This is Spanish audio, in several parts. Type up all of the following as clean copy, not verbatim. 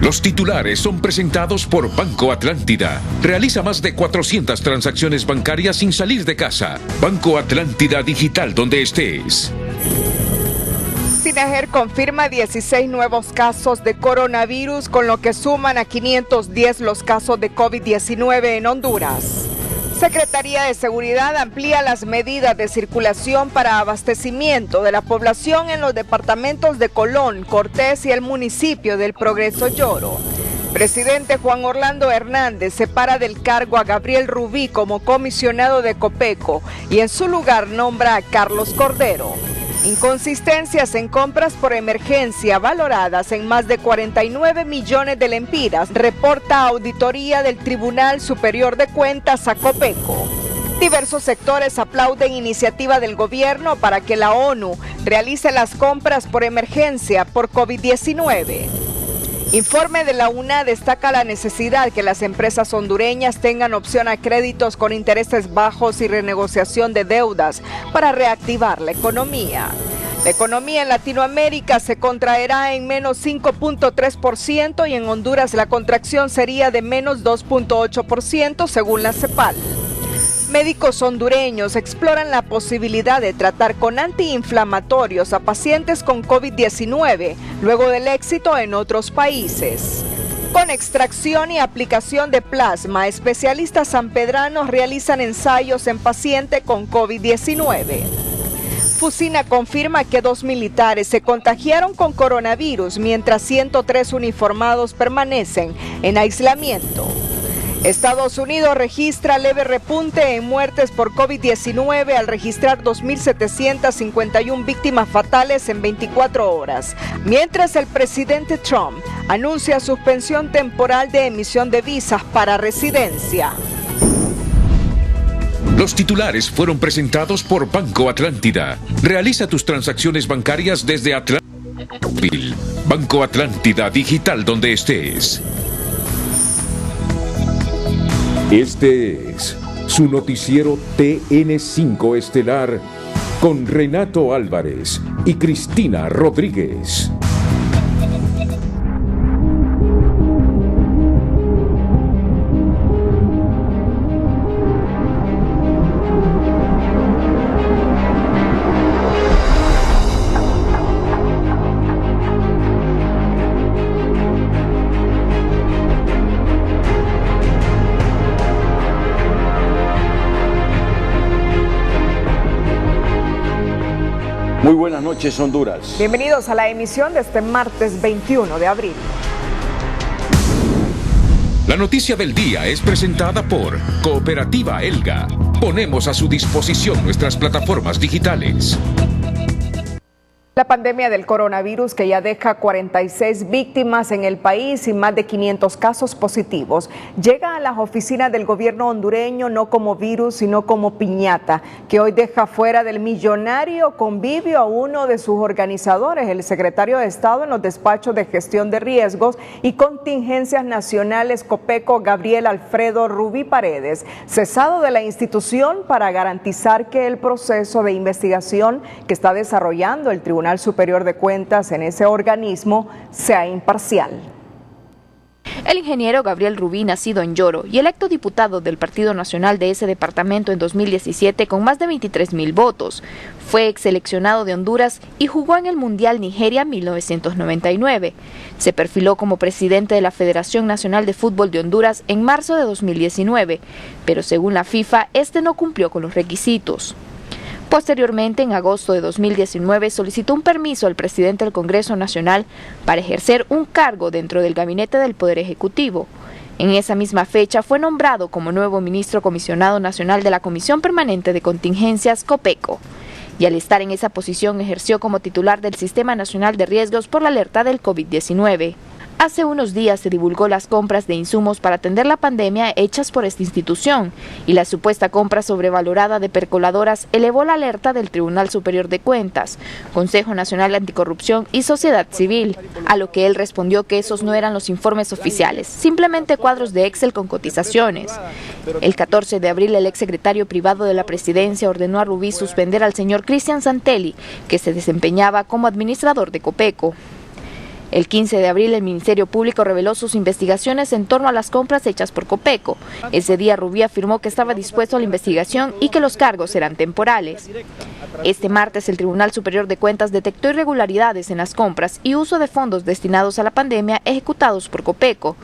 Los titulares son presentados por Banco Atlántida. Realiza más de 400 transacciones bancarias sin salir de casa. Banco Atlántida Digital, donde estés. Cinejer confirma 16 nuevos casos de coronavirus, con lo que suman a 510 los casos de COVID-19 en Honduras. Secretaría de Seguridad amplía las medidas de circulación para abastecimiento de la población en los departamentos de Colón, Cortés y el municipio del Progreso Lloro. Presidente Juan Orlando Hernández separa del cargo a Gabriel Rubí como comisionado de Copeco y en su lugar nombra a Carlos Cordero. Inconsistencias en compras por emergencia valoradas en más de 49 millones de lempiras, reporta auditoría del Tribunal Superior de Cuentas a Copeco. Diversos sectores aplauden iniciativa del gobierno para que la ONU realice las compras por emergencia por COVID-19. Informe de la UNA destaca la necesidad que las empresas hondureñas tengan opción a créditos con intereses bajos y renegociación de deudas para reactivar la economía. La economía en Latinoamérica se contraerá en menos 5.3% y en Honduras la contracción sería de menos 2.8% según la CEPAL. Médicos hondureños exploran la posibilidad de tratar con antiinflamatorios a pacientes con COVID-19, luego del éxito en otros países. Con extracción y aplicación de plasma, especialistas sanpedranos realizan ensayos en paciente con COVID-19. Fusina confirma que 2 militares se contagiaron con coronavirus, mientras 103 uniformados permanecen en aislamiento. Estados Unidos registra leve repunte en muertes por COVID-19 al registrar 2.751 víctimas fatales en 24 horas, mientras el presidente Trump anuncia suspensión temporal de emisión de visas para residencia. Los titulares fueron presentados por Banco Atlántida. Realiza tus transacciones bancarias desde Atlántida. Banco Atlántida Digital, donde estés. Este es su noticiero TN5 Estelar con Renato Álvarez y Cristina Rodríguez. Muy buenas noches, Honduras. Bienvenidos a la emisión de este martes 21 de abril. La noticia del día es presentada por Cooperativa Elga. Ponemos a su disposición nuestras plataformas digitales. La pandemia del coronavirus, que ya deja 46 víctimas en el país y más de 500 casos positivos, llega a las oficinas del gobierno hondureño no como virus, sino como piñata, que hoy deja fuera del millonario convivio a uno de sus organizadores, el secretario de Estado en los despachos de gestión de riesgos y contingencias nacionales Copeco, Gabriel Alfredo Rubí Paredes, cesado de la institución para garantizar que el proceso de investigación que está desarrollando el Tribunal Superior de Cuentas en ese organismo sea imparcial. El ingeniero Gabriel Rubí, nacido en Lloro y electo diputado del Partido Nacional de ese departamento en 2017 con más de 23,000 votos, fue exseleccionado de Honduras y jugó en el Mundial Nigeria 1999. Se perfiló como presidente de la Federación Nacional de Fútbol de Honduras en marzo de 2019, pero según la FIFA, este no cumplió con los requisitos. Posteriormente, en agosto de 2019, solicitó un permiso al presidente del Congreso Nacional para ejercer un cargo dentro del gabinete del Poder Ejecutivo. En esa misma fecha fue nombrado como nuevo ministro comisionado nacional de la Comisión Permanente de Contingencias, Copeco. Y al estar en esa posición ejerció como titular del Sistema Nacional de Riesgos por la alerta del COVID-19. Hace unos días se divulgó las compras de insumos para atender la pandemia hechas por esta institución y la supuesta compra sobrevalorada de percoladoras elevó la alerta del Tribunal Superior de Cuentas, Consejo Nacional Anticorrupción y Sociedad Civil, a lo que él respondió que esos no eran los informes oficiales, simplemente cuadros de Excel con cotizaciones. El 14 de abril, el exsecretario privado de la Presidencia ordenó a Rubí suspender al señor Cristian Santelli, que se desempeñaba como administrador de Copeco. El 15 de abril el Ministerio Público reveló sus investigaciones en torno a las compras hechas por Copeco. Ese día Rubí afirmó que estaba dispuesto a la investigación y que los cargos eran temporales. Este martes el Tribunal Superior de Cuentas detectó irregularidades en las compras y uso de fondos destinados a la pandemia ejecutados por Copeco.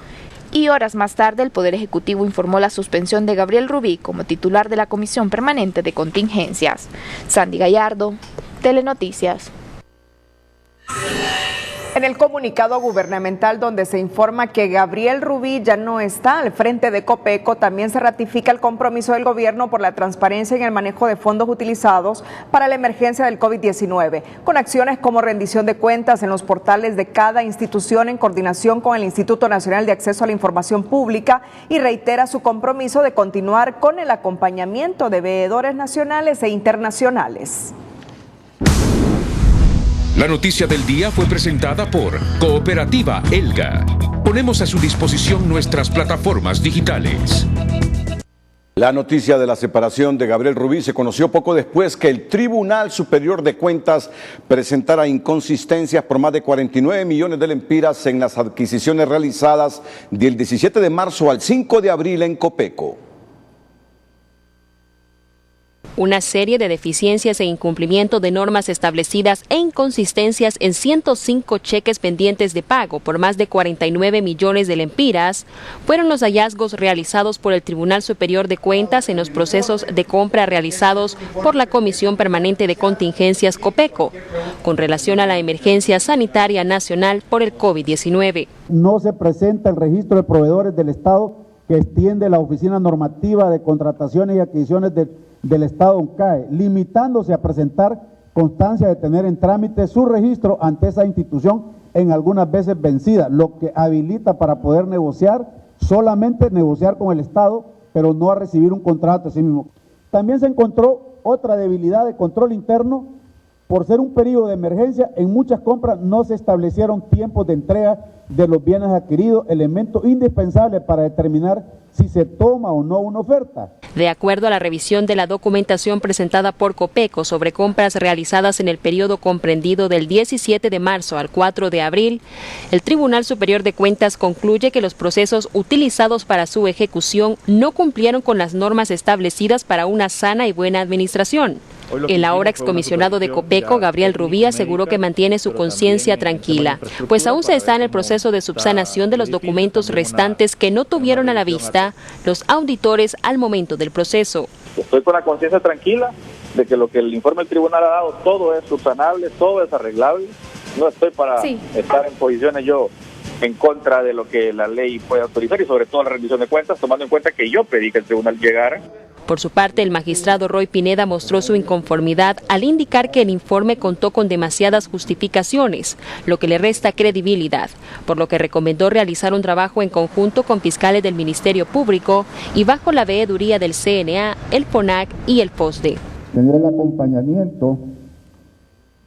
Y horas más tarde el Poder Ejecutivo informó la suspensión de Gabriel Rubí como titular de la Comisión Permanente de Contingencias. Sandy Gallardo, Telenoticias. En el comunicado gubernamental donde se informa que Gabriel Rubí ya no está al frente de Copeco, también se ratifica el compromiso del gobierno por la transparencia en el manejo de fondos utilizados para la emergencia del COVID-19, con acciones como rendición de cuentas en los portales de cada institución en coordinación con el Instituto Nacional de Acceso a la Información Pública, y reitera su compromiso de continuar con el acompañamiento de veedores nacionales e internacionales. La noticia del día fue presentada por Cooperativa Elga. Ponemos a su disposición nuestras plataformas digitales. La noticia de la separación de Gabriel Rubí se conoció poco después que el Tribunal Superior de Cuentas presentara inconsistencias por más de 49 millones de lempiras en las adquisiciones realizadas del 17 de marzo al 5 de abril en Copeco. Una serie de deficiencias e incumplimiento de normas establecidas e inconsistencias en 105 cheques pendientes de pago por más de 49 millones de lempiras fueron los hallazgos realizados por el Tribunal Superior de Cuentas en los procesos de compra realizados por la Comisión Permanente de Contingencias Copeco con relación a la emergencia sanitaria nacional por el COVID-19. No se presenta el registro de proveedores del Estado que extiende la Oficina Normativa de Contrataciones y Adquisiciones del Estado ONCAE, limitándose a presentar constancia de tener en trámite su registro ante esa institución, en algunas veces vencida, lo que habilita para poder negociar, solamente negociar con el Estado, pero no a recibir un contrato a sí mismo. También se encontró otra debilidad de control interno. Por ser un periodo de emergencia, en muchas compras no se establecieron tiempos de entrega de los bienes adquiridos, elemento indispensable para determinar si se toma o no una oferta. De acuerdo a la revisión de la documentación presentada por Copeco sobre compras realizadas en el periodo comprendido del 17 de marzo al 4 de abril, el Tribunal Superior de Cuentas concluye que los procesos utilizados para su ejecución no cumplieron con las normas establecidas para una sana y buena administración. El ahora excomisionado de Copeco, Gabriel Rubí, aseguró que mantiene su conciencia tranquila, pues aún se está en el proceso de subsanación de los documentos restantes que no tuvieron a la vista los auditores al momento del proceso. Estoy con la conciencia tranquila de que lo que el informe del tribunal ha dado, todo es subsanable, todo es arreglable. No estoy para estar en posiciones yo en contra de lo que la ley puede autorizar, y sobre todo la rendición de cuentas, tomando en cuenta que yo pedí que el tribunal llegara. Por su parte, el magistrado Roy Pineda mostró su inconformidad al indicar que el informe contó con demasiadas justificaciones, lo que le resta credibilidad, por lo que recomendó realizar un trabajo en conjunto con fiscales del Ministerio Público y bajo la veeduría del CNA, el FONAC y el FOSDE. Tener el acompañamiento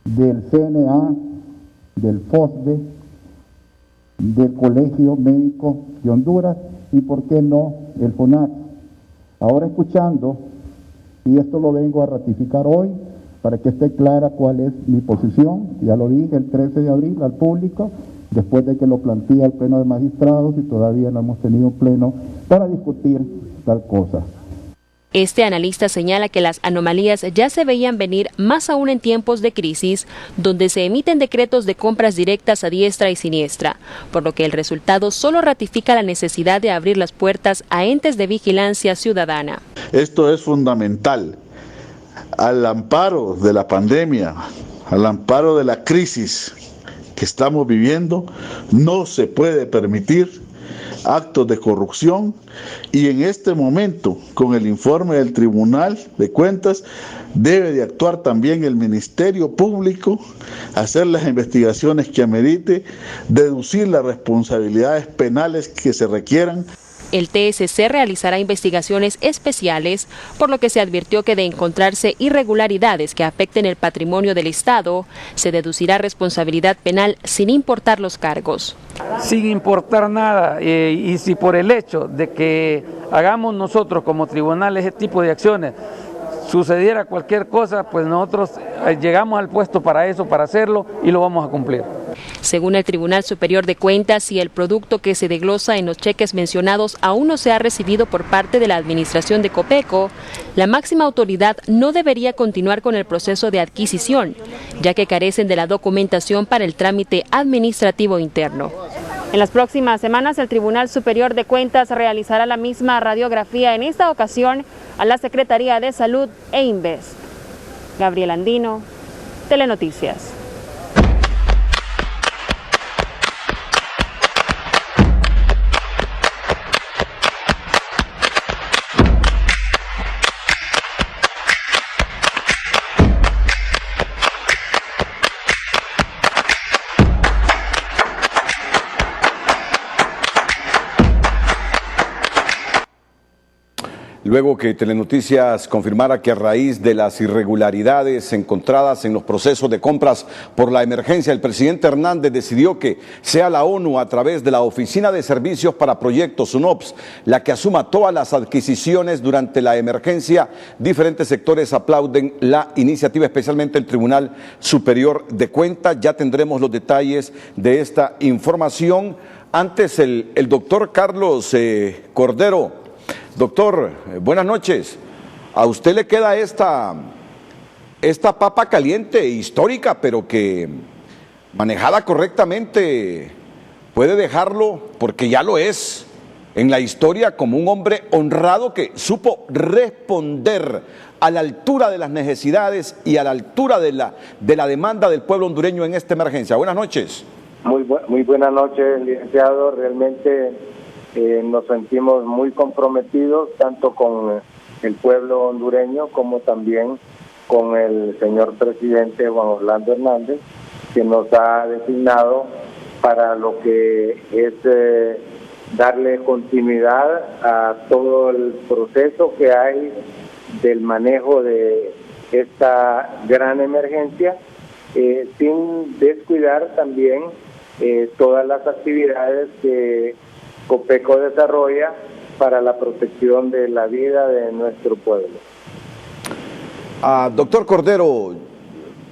del CNA, del FOSDE, del Colegio Médico de Honduras y, por qué no, el FONAC. Ahora escuchando, y esto lo vengo a ratificar hoy, para que esté clara cuál es mi posición, ya lo dije el 13 de abril al público, después de que lo plantea el Pleno de Magistrados, y todavía no hemos tenido un pleno para discutir tal cosa. Este analista señala que las anomalías ya se veían venir, más aún en tiempos de crisis, donde se emiten decretos de compras directas a diestra y siniestra, por lo que el resultado solo ratifica la necesidad de abrir las puertas a entes de vigilancia ciudadana. Esto es fundamental. Al amparo de la pandemia, al amparo de la crisis que estamos viviendo, no se puede permitir actos de corrupción, y en este momento, con el informe del Tribunal de Cuentas, debe de actuar también el Ministerio Público, hacer las investigaciones que amerite, deducir las responsabilidades penales que se requieran. El TSC realizará investigaciones especiales, por lo que se advirtió que de encontrarse irregularidades que afecten el patrimonio del Estado, se deducirá responsabilidad penal sin importar los cargos. Sin importar nada, y si por el hecho de que hagamos nosotros como tribunal ese tipo de acciones, sucediera cualquier cosa, pues nosotros llegamos al puesto para eso, para hacerlo, y lo vamos a cumplir. Según el Tribunal Superior de Cuentas, si el producto que se desglosa en los cheques mencionados aún no se ha recibido por parte de la administración de Copeco, la máxima autoridad no debería continuar con el proceso de adquisición, ya que carecen de la documentación para el trámite administrativo interno. En las próximas semanas, el Tribunal Superior de Cuentas realizará la misma radiografía, en esta ocasión a la Secretaría de Salud e Inves. Gabriel Andino, Telenoticias. Luego que Telenoticias confirmara que a raíz de las irregularidades encontradas en los procesos de compras por la emergencia, el presidente Hernández decidió que sea la ONU a través de la Oficina de Servicios para Proyectos, UNOPS, la que asuma todas las adquisiciones durante la emergencia. Diferentes sectores aplauden la iniciativa, especialmente el Tribunal Superior de Cuentas. Ya tendremos los detalles de esta información. Antes, el doctor Carlos Cordero. Doctor, buenas noches. A usted le queda esta papa caliente, histórica, pero que manejada correctamente puede dejarlo, porque ya lo es, en la historia como un hombre honrado que supo responder a la altura de las necesidades y a la altura de la demanda del pueblo hondureño en esta emergencia. Buenas noches. Muy buenas noches, licenciado. Realmente nos sentimos muy comprometidos tanto con el pueblo hondureño como también con el señor presidente Juan Orlando Hernández, que nos ha designado para lo que es darle continuidad a todo el proceso que hay del manejo de esta gran emergencia, sin descuidar también todas las actividades que Copeco desarrolla para la protección de la vida de nuestro pueblo. Doctor Cordero,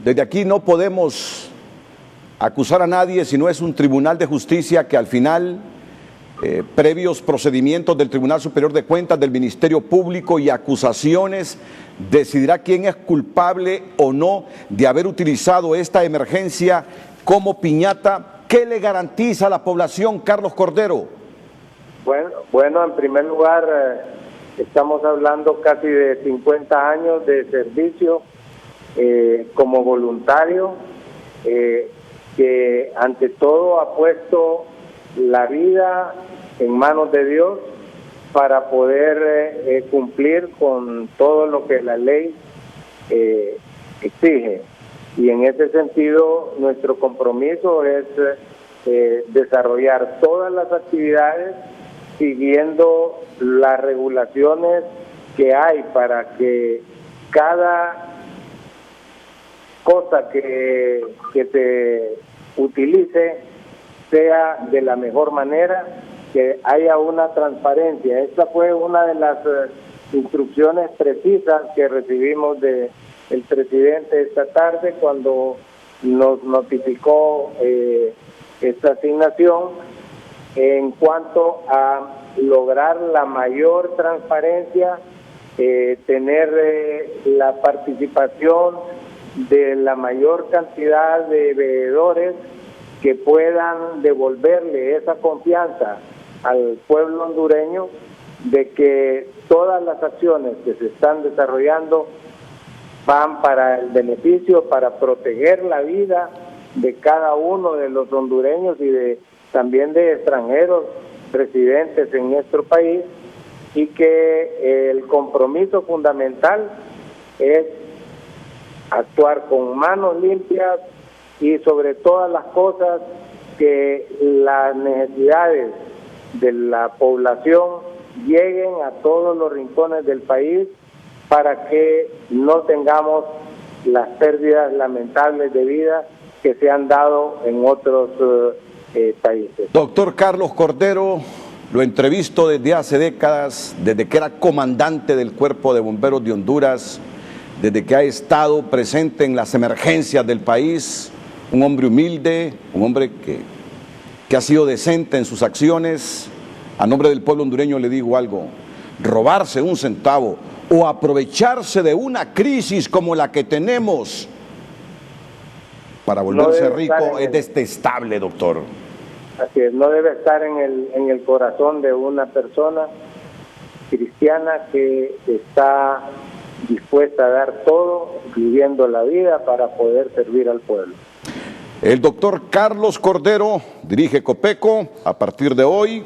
desde aquí no podemos acusar a nadie si no es un tribunal de justicia que al final, previos procedimientos del Tribunal Superior de Cuentas, del Ministerio Público y acusaciones, decidirá quién es culpable o no de haber utilizado esta emergencia como piñata. ¿Qué le garantiza a la población, Carlos Cordero? Bueno, en primer lugar, estamos hablando casi de 50 años de servicio como voluntario, que ante todo ha puesto la vida en manos de Dios para poder cumplir con todo lo que la ley exige. Y en ese sentido, nuestro compromiso es desarrollar todas las actividades siguiendo las regulaciones que hay para que cada cosa que se utilice sea de la mejor manera, que haya una transparencia. Esta fue una de las instrucciones precisas que recibimos del presidente esta tarde cuando nos notificó esta asignación en cuanto a lograr la mayor transparencia, tener la participación de la mayor cantidad de veedores que puedan devolverle esa confianza al pueblo hondureño de que todas las acciones que se están desarrollando van para el beneficio, para proteger la vida de cada uno de los hondureños y también de extranjeros residentes en nuestro país, y que el compromiso fundamental es actuar con manos limpias y sobre todas las cosas que las necesidades de la población lleguen a todos los rincones del país para que no tengamos las pérdidas lamentables de vida que se han dado en otros países. Doctor Carlos Cordero, lo entrevisto desde hace décadas, desde que era comandante del Cuerpo de Bomberos de Honduras, desde que ha estado presente en las emergencias del país. un hombre humilde, un hombre que ha sido decente en sus acciones. A nombre del pueblo hondureño le digo algo: robarse un centavo o aprovecharse de una crisis como la que tenemos para volverse rico es detestable, doctor. Así es, no debe estar en el corazón de una persona cristiana que está dispuesta a dar todo, incluyendo la vida, para poder servir al pueblo. El doctor Carlos Cordero dirige Copeco a partir de hoy.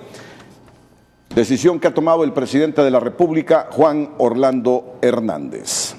Decisión que ha tomado el presidente de la República, Juan Orlando Hernández.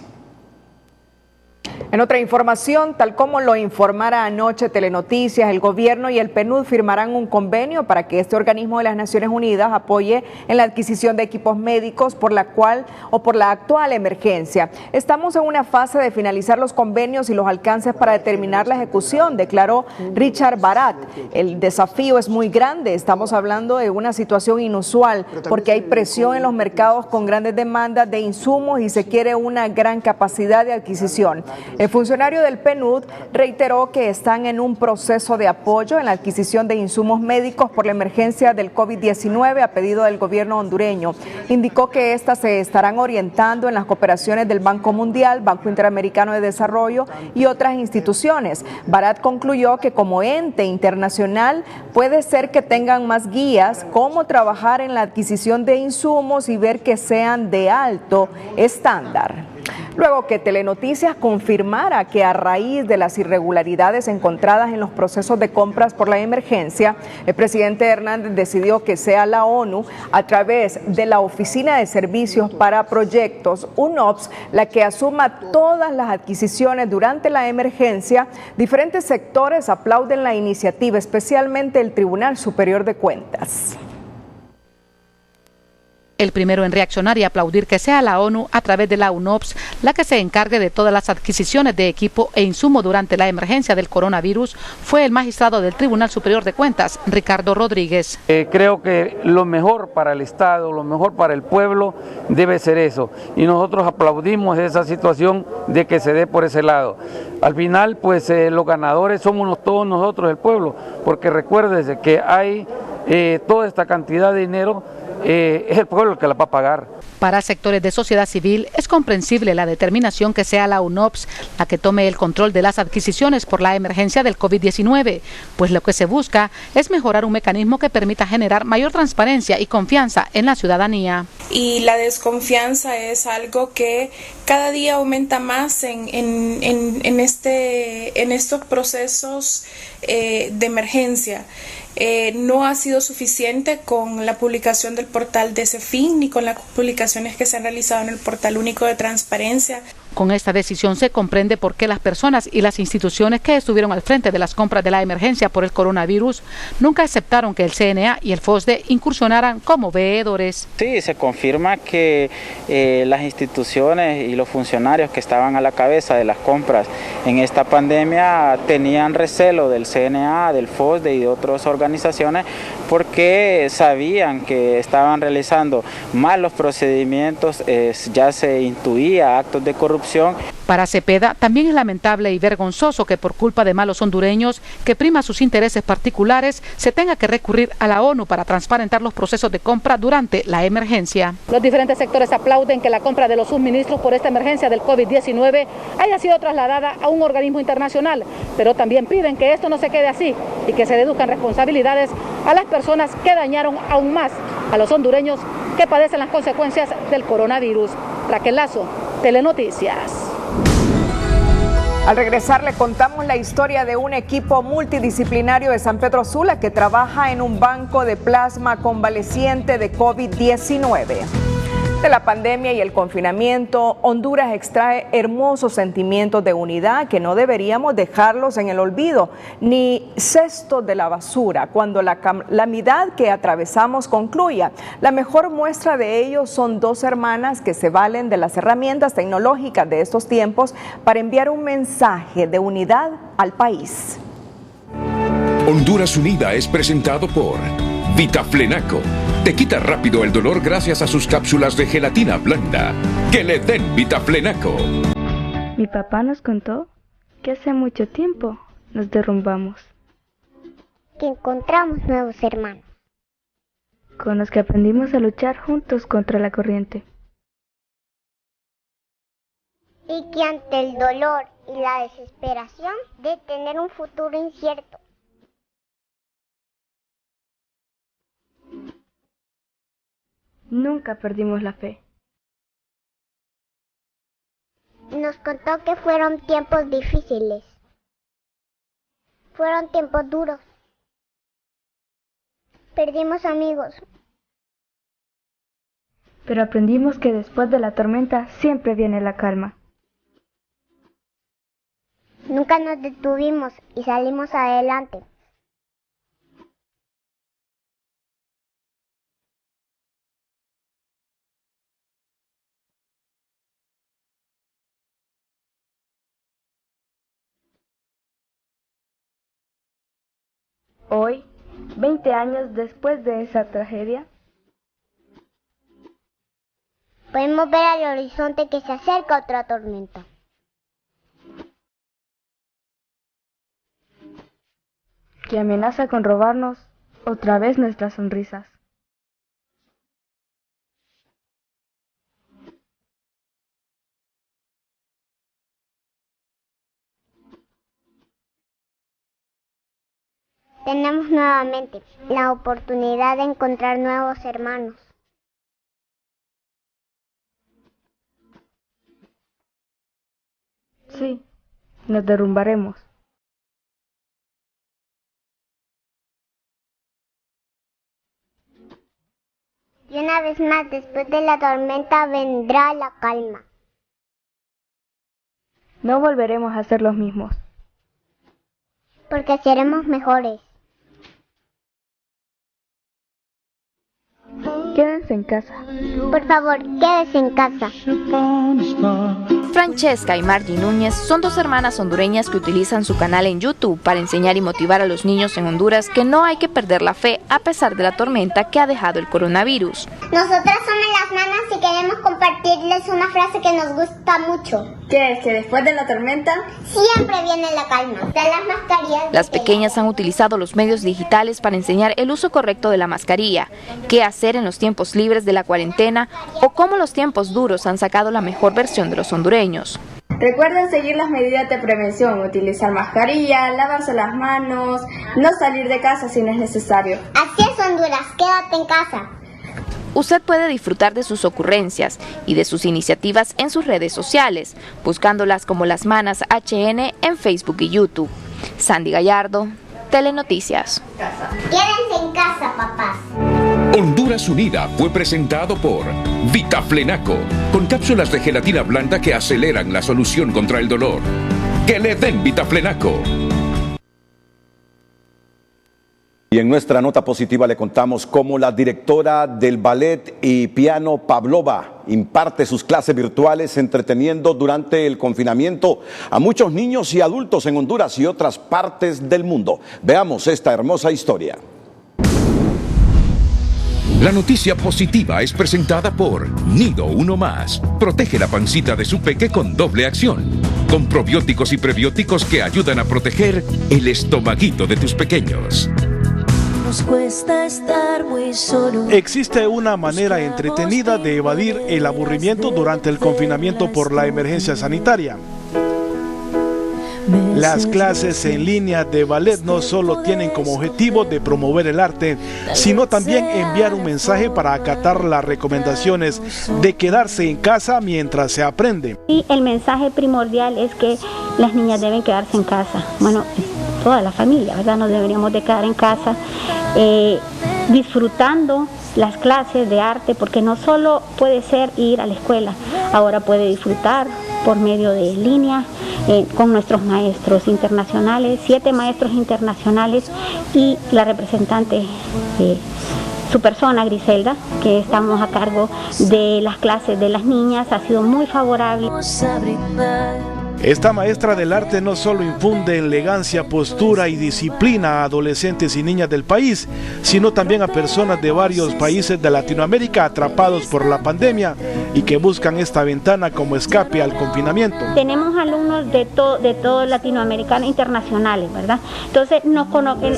En otra información, tal como lo informara anoche Telenoticias, el gobierno y el PNUD firmarán un convenio para que este organismo de las Naciones Unidas apoye en la adquisición de equipos médicos por la actual emergencia. Estamos en una fase de finalizar los convenios y los alcances para determinar la ejecución, declaró Richard Barat. El desafío es muy grande, estamos hablando de una situación inusual porque hay presión en los mercados con grandes demandas de insumos y se quiere una gran capacidad de adquisición. El funcionario del PNUD reiteró que están en un proceso de apoyo en la adquisición de insumos médicos por la emergencia del COVID-19 a pedido del gobierno hondureño. Indicó que estas se estarán orientando en las cooperaciones del Banco Mundial, Banco Interamericano de Desarrollo y otras instituciones. Barat concluyó que como ente internacional puede ser que tengan más guías cómo trabajar en la adquisición de insumos y ver que sean de alto estándar. Luego que Telenoticias confirmara que a raíz de las irregularidades encontradas en los procesos de compras por la emergencia, el presidente Hernández decidió que sea la ONU, a través de la Oficina de Servicios para Proyectos, UNOPS, la que asuma todas las adquisiciones durante la emergencia. Diferentes sectores aplauden la iniciativa, especialmente el Tribunal Superior de Cuentas. El primero en reaccionar y aplaudir que sea la ONU a través de la UNOPS la que se encargue de todas las adquisiciones de equipo e insumo durante la emergencia del coronavirus fue el magistrado del Tribunal Superior de Cuentas, Ricardo Rodríguez. Creo que lo mejor para el Estado, lo mejor para el pueblo debe ser eso. Y nosotros aplaudimos esa situación de que se dé por ese lado. Al final, pues los ganadores somos todos nosotros, el pueblo, porque recuérdese que hay toda esta cantidad de dinero. Es el pueblo el que la va a pagar. Para sectores de sociedad civil es comprensible la determinación que sea la UNOPS la que tome el control de las adquisiciones por la emergencia del COVID-19, pues lo que se busca es mejorar un mecanismo que permita generar mayor transparencia y confianza en la ciudadanía. Y la desconfianza es algo que cada día aumenta más en estos procesos de emergencia. No ha sido suficiente con la publicación del portal de CEFIN ni con las publicaciones que se han realizado en el portal único de transparencia. Con esta decisión se comprende por qué las personas y las instituciones que estuvieron al frente de las compras de la emergencia por el coronavirus nunca aceptaron que el CNA y el FOSDE incursionaran como veedores. Sí, se confirma que las instituciones y los funcionarios que estaban a la cabeza de las compras en esta pandemia tenían recelo del CNA, del FOSDE y de otras organizaciones porque sabían que estaban realizando malos procedimientos, ya se intuía actos de corrupción. Para Cepeda también es lamentable y vergonzoso que por culpa de malos hondureños que prima sus intereses particulares se tenga que recurrir a la ONU para transparentar los procesos de compra durante la emergencia. Los diferentes sectores aplauden que la compra de los suministros por esta emergencia del COVID-19 haya sido trasladada a un organismo internacional, pero también piden que esto no se quede así y que se deduzcan responsabilidades a las personas que dañaron aún más a los hondureños que padecen las consecuencias del coronavirus. Raquel Lazo, Telenoticias. Al regresar le contamos la historia de un equipo multidisciplinario de San Pedro Sula que trabaja en un banco de plasma convaleciente de COVID-19. De la pandemia y el confinamiento, Honduras extrae hermosos sentimientos de unidad que no deberíamos dejarlos en el olvido, ni cestos de la basura, cuando la calamidad que atravesamos concluya. La mejor muestra de ello son dos hermanas que se valen de las herramientas tecnológicas de estos tiempos para enviar un mensaje de unidad al país. Honduras Unida es presentado por Vitaflenaco. Te quita rápido el dolor gracias a sus cápsulas de gelatina blanda. Que le den Vitaflenaco. Mi papá nos contó que hace mucho tiempo nos derrumbamos. Que encontramos nuevos hermanos. Con los que aprendimos a luchar juntos contra la corriente. Y que ante el dolor y la desesperación de tener un futuro incierto, nunca perdimos la fe. Nos contó que fueron tiempos difíciles. Fueron tiempos duros. Perdimos amigos. Pero aprendimos que después de la tormenta siempre viene la calma. Nunca nos detuvimos y salimos adelante. Hoy, 20 años después de esa tragedia, podemos ver al horizonte que se acerca otra tormenta. Que amenaza con robarnos otra vez nuestras sonrisas. Tenemos nuevamente la oportunidad de encontrar nuevos hermanos. Sí, nos derrumbaremos. Y una vez más, después de la tormenta vendrá la calma. No volveremos a ser los mismos. Porque seremos mejores. Quédense en casa. Por favor, quédense en casa. Francesca y Margie Núñez son dos hermanas hondureñas que utilizan su canal en YouTube para enseñar y motivar a los niños en Honduras que no hay que perder la fe a pesar de la tormenta que ha dejado el coronavirus. Nosotras somos las nanas y queremos compartirles una frase que nos gusta mucho. ¿Qué es? ¿Que después de la tormenta siempre viene la calma? De las mascarillas. Las pequeñas han utilizado los medios digitales para enseñar el uso correcto de la mascarilla, qué hacer en los tiempos libres de la cuarentena o cómo los tiempos duros han sacado la mejor versión de los hondureños. Recuerden seguir las medidas de prevención, utilizar mascarilla, lavarse las manos, no salir de casa si no es necesario. Así es, Honduras, quédate en casa. Usted puede disfrutar de sus ocurrencias y de sus iniciativas en sus redes sociales, buscándolas como Las Manas HN en Facebook y YouTube. Sandy Gallardo, Telenoticias. Quédense en casa, papás. Honduras Unida fue presentado por Vitaflenaco, con cápsulas de gelatina blanda que aceleran la solución contra el dolor. ¡Que le den Vitaflenaco! Y en nuestra nota positiva le contamos cómo la directora del ballet y piano Pavlova imparte sus clases virtuales entreteniendo durante el confinamiento a muchos niños y adultos en Honduras y otras partes del mundo. Veamos esta hermosa historia. La noticia positiva es presentada por Nido Uno Más. Protege la pancita de su peque con doble acción, con probióticos y prebióticos que ayudan a proteger el estomaguito de tus pequeños. Nos cuesta estar muy solos. Existe una manera entretenida de evadir el aburrimiento durante el confinamiento por la emergencia sanitaria. Las clases en línea de ballet no solo tienen como objetivo de promover el arte, sino también enviar un mensaje para acatar las recomendaciones de quedarse en casa mientras se aprende. Y el mensaje primordial es que las niñas deben quedarse en casa. Bueno, toda la familia, ¿verdad? Nos deberíamos de quedar en casa disfrutando las clases de arte, porque no solo puede ser ir a la escuela, ahora puede disfrutar por medio de línea con nuestros maestros internacionales, 7 maestros internacionales y la representante, su persona Griselda, que estamos a cargo de las clases de las niñas, ha sido muy favorable. Esta maestra del arte no solo infunde elegancia, postura y disciplina a adolescentes y niñas del país, sino también a personas de varios países de Latinoamérica atrapados por la pandemia y que buscan esta ventana como escape al confinamiento. Tenemos alumnos de todo Latinoamérica, internacionales, ¿verdad? Entonces nos conocen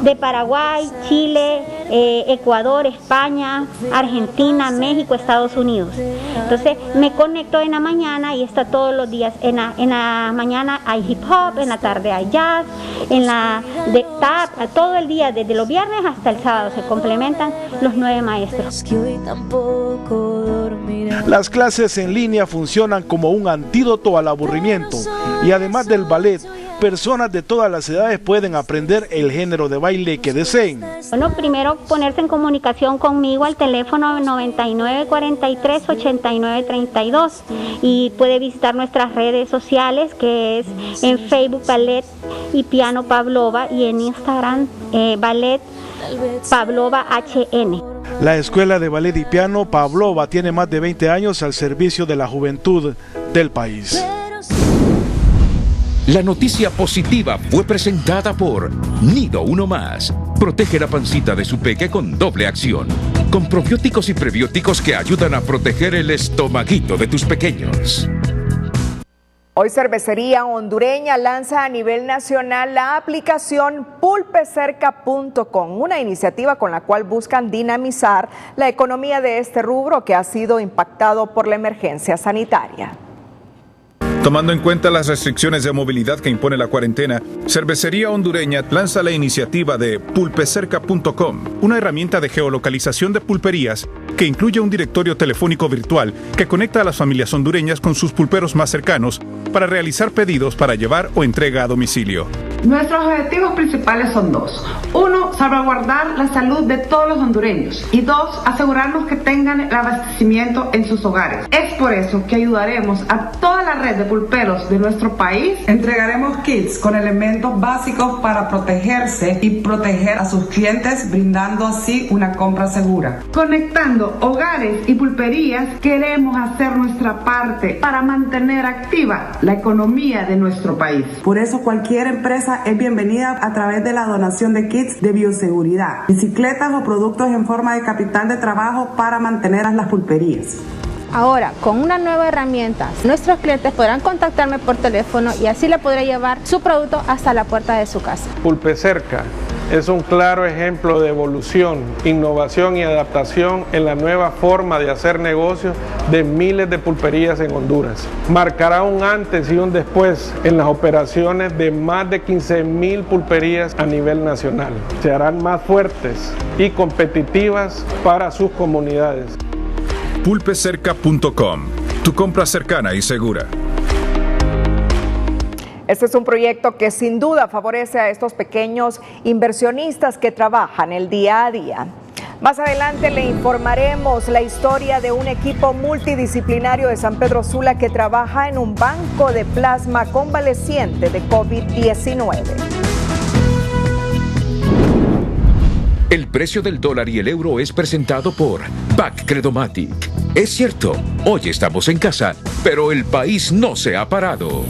de Paraguay, Chile, Ecuador, España, Argentina, México, Estados Unidos. Entonces me conecto en la mañana y está todos los días. En la mañana hay hip hop, en la tarde hay jazz, en la de tap, todo el día, desde los viernes hasta el sábado, se complementan los 9 maestros. Las clases en línea funcionan como un antídoto al aburrimiento y además del ballet, personas de todas las edades pueden aprender el género de baile que deseen. Bueno, primero ponerse en comunicación conmigo al teléfono 9943-8932 y puede visitar nuestras redes sociales, que es en Facebook Ballet y Piano Pavlova y en Instagram Ballet Pavlova HN. La Escuela de Ballet y Piano Pavlova tiene más de 20 años al servicio de la juventud del país. La noticia positiva fue presentada por Nido Uno Más. Protege la pancita de su peque con doble acción. Con probióticos y prebióticos que ayudan a proteger el estomaguito de tus pequeños. Hoy Cervecería Hondureña lanza a nivel nacional la aplicación pulpecerca.com, una iniciativa con la cual buscan dinamizar la economía de este rubro que ha sido impactado por la emergencia sanitaria. Tomando en cuenta las restricciones de movilidad que impone la cuarentena, Cervecería Hondureña lanza la iniciativa de pulpecerca.com, una herramienta de geolocalización de pulperías que incluye un directorio telefónico virtual que conecta a las familias hondureñas con sus pulperos más cercanos para realizar pedidos para llevar o entrega a domicilio. Nuestros objetivos principales son 2. 1, salvaguardar la salud de todos los hondureños. Y 2, asegurarnos que tengan el abastecimiento en sus hogares. Es por eso que ayudaremos a toda la red de pulperos de nuestro país. Entregaremos kits con elementos básicos para protegerse y proteger a sus clientes, brindando así una compra segura. Conectando hogares y pulperías, queremos hacer nuestra parte para mantener activa la economía de nuestro país. Por eso cualquier empresa es bienvenida a través de la donación de kits de bioseguridad, bicicletas o productos en forma de capital de trabajo para mantener a las pulperías. Ahora, con una nueva herramienta, nuestros clientes podrán contactarme por teléfono y así le podré llevar su producto hasta la puerta de su casa. Pulpecerca es un claro ejemplo de evolución, innovación y adaptación en la nueva forma de hacer negocios de miles de pulperías en Honduras. Marcará un antes y un después en las operaciones de más de 15,000 pulperías a nivel nacional. Se harán más fuertes y competitivas para sus comunidades. Pulpecerca.com, tu compra cercana y segura. Este es un proyecto que sin duda favorece a estos pequeños inversionistas que trabajan el día a día. Más adelante le informaremos la historia de un equipo multidisciplinario de San Pedro Sula que trabaja en un banco de plasma convaleciente de COVID-19. El precio del dólar y el euro es presentado por BAC Credomatic. Es cierto, hoy estamos en casa, pero el país no se ha parado.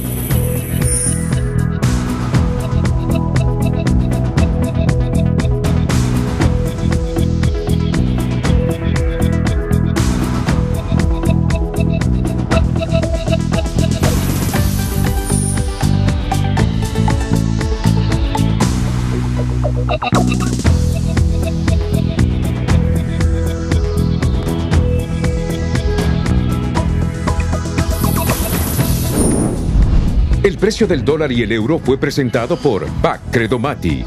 El precio del dólar y el euro fue presentado por BAC Credomatic.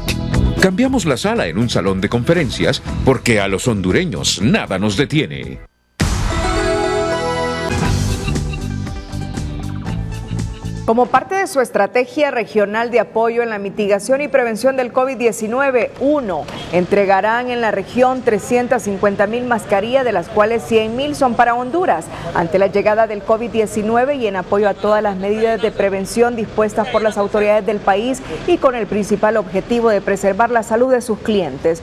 Cambiamos la sala en un salón de conferencias porque a los hondureños nada nos detiene. Como parte de su estrategia regional de apoyo en la mitigación y prevención del COVID-19, entregarán en la región 350,000 mascarillas, de las cuales 100,000 son para Honduras, ante la llegada del COVID-19 y en apoyo a todas las medidas de prevención dispuestas por las autoridades del país y con el principal objetivo de preservar la salud de sus clientes.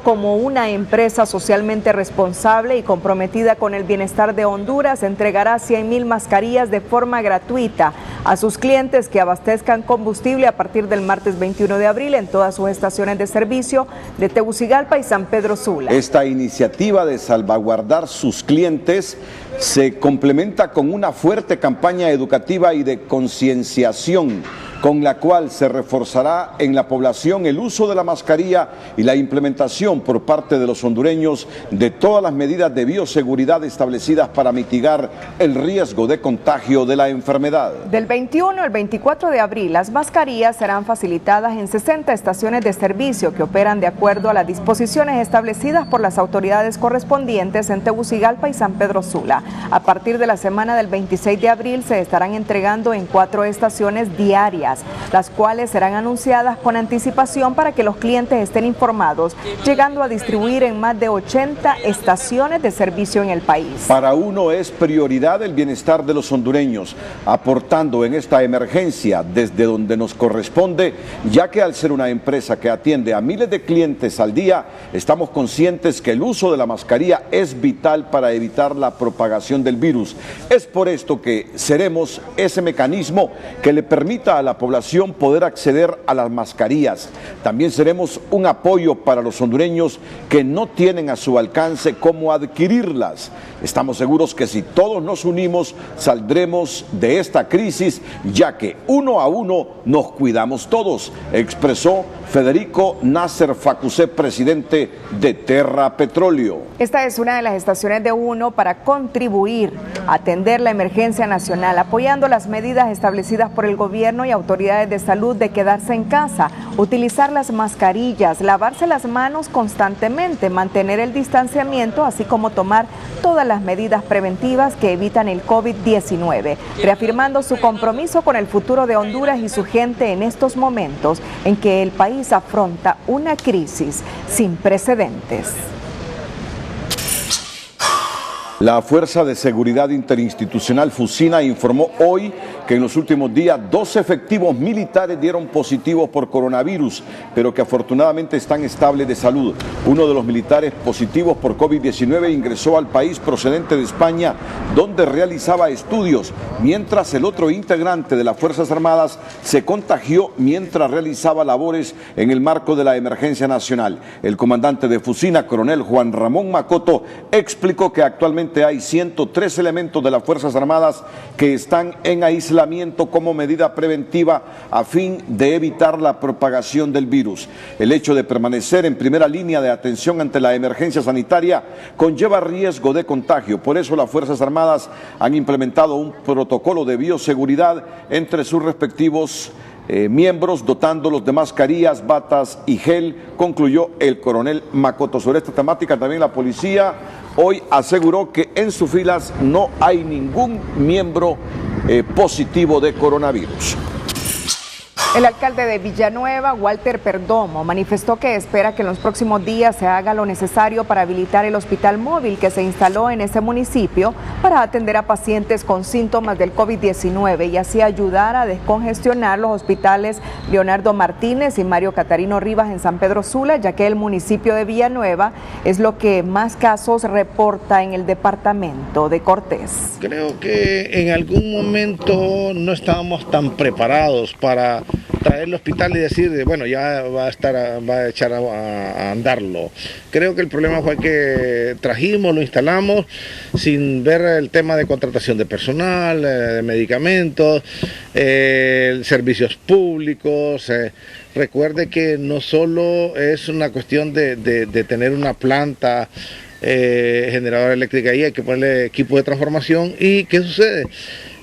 Como una empresa socialmente responsable y comprometida con el bienestar de Honduras, entregará 100,000 mascarillas de forma gratuita a sus clientes que abastezcan combustible a partir del martes 21 de abril en todas sus estaciones de servicio de Tegucigalpa y San Pedro Sula. Esta iniciativa de salvaguardar sus clientes se complementa con una fuerte campaña educativa y de concienciación, con la cual se reforzará en la población el uso de la mascarilla y la implementación por parte de los hondureños de todas las medidas de bioseguridad establecidas para mitigar el riesgo de contagio de la enfermedad. Del 21 al 24 de abril, las mascarillas serán facilitadas en 60 estaciones de servicio que operan de acuerdo a las disposiciones establecidas por las autoridades correspondientes en Tegucigalpa y San Pedro Sula. A partir de la semana del 26 de abril se estarán entregando en 4 estaciones diarias, las cuales serán anunciadas con anticipación para que los clientes estén informados, llegando a distribuir en más de 80 estaciones de servicio en el país. Para UNO es prioridad el bienestar de los hondureños, aportando en esta emergencia desde donde nos corresponde, ya que al ser una empresa que atiende a miles de clientes al día, estamos conscientes que el uso de la mascarilla es vital para evitar la propagación del virus. Es por esto que seremos ese mecanismo que le permita a la población poder acceder a las mascarillas. También seremos un apoyo para los hondureños que no tienen a su alcance cómo adquirirlas. Estamos seguros que si todos nos unimos, saldremos de esta crisis, ya que uno a uno nos cuidamos todos, expresó Federico Nasser Facusé, presidente de Terra Petróleo. Esta es una de las estaciones de UNO para contribuir a atender la emergencia nacional, apoyando las medidas establecidas por el gobierno y autoridades de salud de quedarse en casa, utilizar las mascarillas, lavarse las manos constantemente, mantener el distanciamiento, así como tomar todas las medidas preventivas que evitan el COVID-19, reafirmando su compromiso con el futuro de Honduras y su gente en estos momentos en que el país afronta una crisis sin precedentes. La Fuerza de Seguridad Interinstitucional Fusina informó hoy que en los últimos días 2 efectivos militares dieron positivos por coronavirus, pero que afortunadamente están estables de salud. Uno de los militares positivos por COVID-19 ingresó al país procedente de España, donde realizaba estudios, mientras el otro integrante de las Fuerzas Armadas se contagió mientras realizaba labores en el marco de la emergencia nacional. El comandante de Fusina, coronel Juan Ramón Macoto, explicó que actualmente hay 103 elementos de las Fuerzas Armadas que están en aislamiento como medida preventiva a fin de evitar la propagación del virus. El hecho de permanecer en primera línea de atención ante la emergencia sanitaria conlleva riesgo de contagio. Por eso las Fuerzas Armadas han implementado un protocolo de bioseguridad entre sus respectivos miembros, dotándolos de mascarillas, batas y gel, concluyó el coronel Macoto. Sobre esta temática también la policía hoy aseguró que en sus filas no hay ningún miembro positivo de coronavirus. El alcalde de Villanueva, Walter Perdomo, manifestó que espera que en los próximos días se haga lo necesario para habilitar el hospital móvil que se instaló en ese municipio para atender a pacientes con síntomas del COVID-19 y así ayudar a descongestionar los hospitales Leonardo Martínez y Mario Catarino Rivas en San Pedro Sula, ya que el municipio de Villanueva es lo que más casos reporta en el departamento de Cortés. Creo que en algún momento no estábamos tan preparados para traer el hospital y decir, bueno, ya va a echar a andarlo. Creo que el problema fue que trajimos, lo instalamos sin ver el tema de contratación de personal, de medicamentos, servicios públicos. Recuerde que no solo es una cuestión de tener una planta generadora eléctrica ahí, hay que ponerle equipo de transformación. ¿Y qué sucede?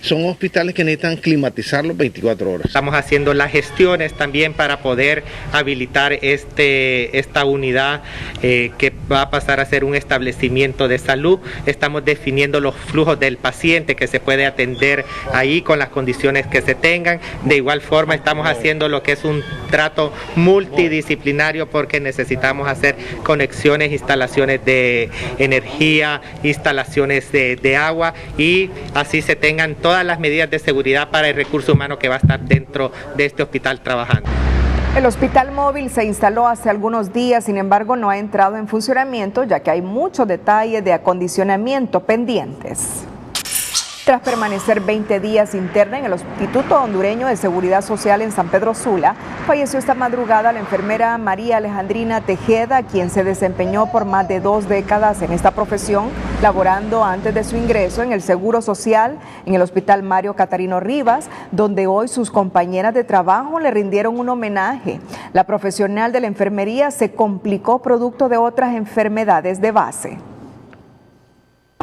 Son hospitales que necesitan climatizarlos 24 horas. Estamos haciendo las gestiones también para poder habilitar esta unidad que va a pasar a ser un establecimiento de salud. Estamos definiendo los flujos del paciente que se puede atender ahí con las condiciones que se tengan. De igual forma estamos haciendo lo que es un trato multidisciplinario porque necesitamos hacer conexiones, instalaciones de energía, instalaciones de agua y así se tengan todas las medidas de seguridad para el recurso humano que va a estar dentro de este hospital trabajando. El hospital móvil se instaló hace algunos días, sin embargo no ha entrado en funcionamiento ya que hay muchos detalles de acondicionamiento pendientes. Tras permanecer 20 días interna en el Instituto Hondureño de Seguridad Social en San Pedro Sula, falleció esta madrugada la enfermera María Alejandrina Tejeda, quien se desempeñó por más de 2 décadas en esta profesión, laborando antes de su ingreso en el Seguro Social en el Hospital Mario Catarino Rivas, donde hoy sus compañeras de trabajo le rindieron un homenaje. La profesional de la enfermería se complicó producto de otras enfermedades de base.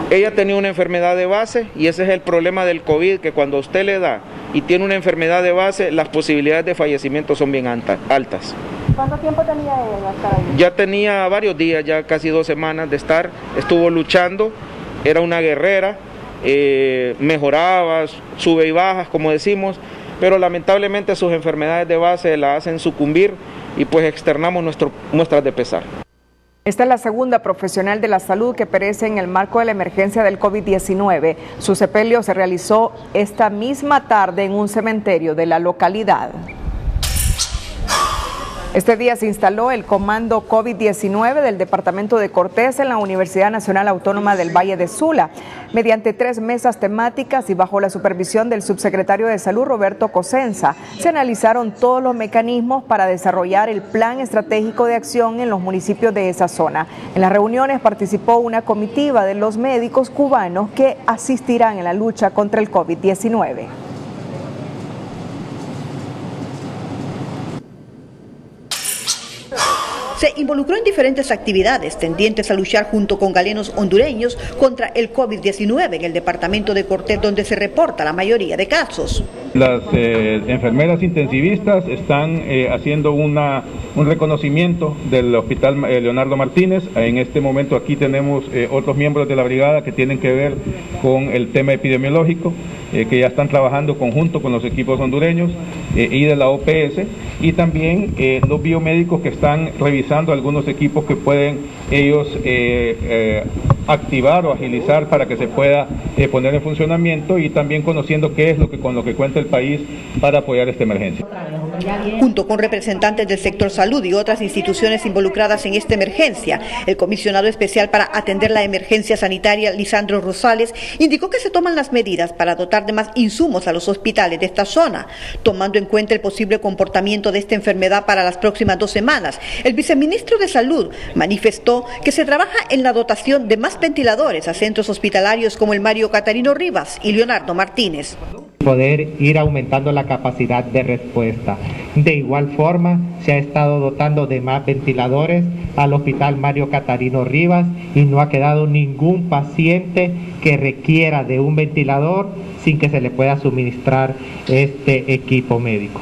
Ella tenía una enfermedad de base y ese es el problema del COVID, que cuando usted le da y tiene una enfermedad de base, las posibilidades de fallecimiento son bien altas. ¿Cuánto tiempo tenía ella de estar ahí? Ya tenía varios días, ya casi 2 semanas de estar, estuvo luchando, era una guerrera, mejoraba, sube y bajas como decimos, pero lamentablemente sus enfermedades de base la hacen sucumbir y pues externamos muestras de pesar. Esta es la segunda profesional de la salud que perece en el marco de la emergencia del COVID-19. Su sepelio se realizó esta misma tarde en un cementerio de la localidad. Este día se instaló el Comando COVID-19 del Departamento de Cortés en la Universidad Nacional Autónoma del Valle de Sula. Mediante 3 mesas temáticas y bajo la supervisión del subsecretario de Salud, Roberto Cosenza, se analizaron todos los mecanismos para desarrollar el plan estratégico de acción en los municipios de esa zona. En las reuniones participó una comitiva de los médicos cubanos que asistirán en la lucha contra el COVID-19. Se involucró en diferentes actividades tendientes a luchar junto con galenos hondureños contra el COVID-19 en el departamento de Cortés, donde se reporta la mayoría de casos. Las enfermeras intensivistas están haciendo un reconocimiento del Hospital Leonardo Martínez. En este momento aquí tenemos otros miembros de la brigada que tienen que ver con el tema epidemiológico, que ya están trabajando conjunto con los equipos hondureños y de la OPS, y también los biomédicos que están revisando algunos equipos que pueden ellos activar o agilizar para que se pueda poner en funcionamiento, y también conociendo qué es con lo que cuenta el país para apoyar esta emergencia. Junto con representantes del sector salud y otras instituciones involucradas en esta emergencia, el comisionado especial para atender la emergencia sanitaria, Lisandro Rosales, indicó que se toman las medidas para dotar de más insumos a los hospitales de esta zona, tomando en cuenta el posible comportamiento de esta enfermedad para las próximas 2 semanas. El viceministro de Salud manifestó que se trabaja en la dotación de más ventiladores a centros hospitalarios como el Mario Catarino Rivas y Leonardo Martínez. Poder ir aumentando la capacidad de respuesta. De igual forma, se ha estado dotando de más ventiladores al Hospital Mario Catarino Rivas y no ha quedado ningún paciente que requiera de un ventilador sin que se le pueda suministrar este equipo médico.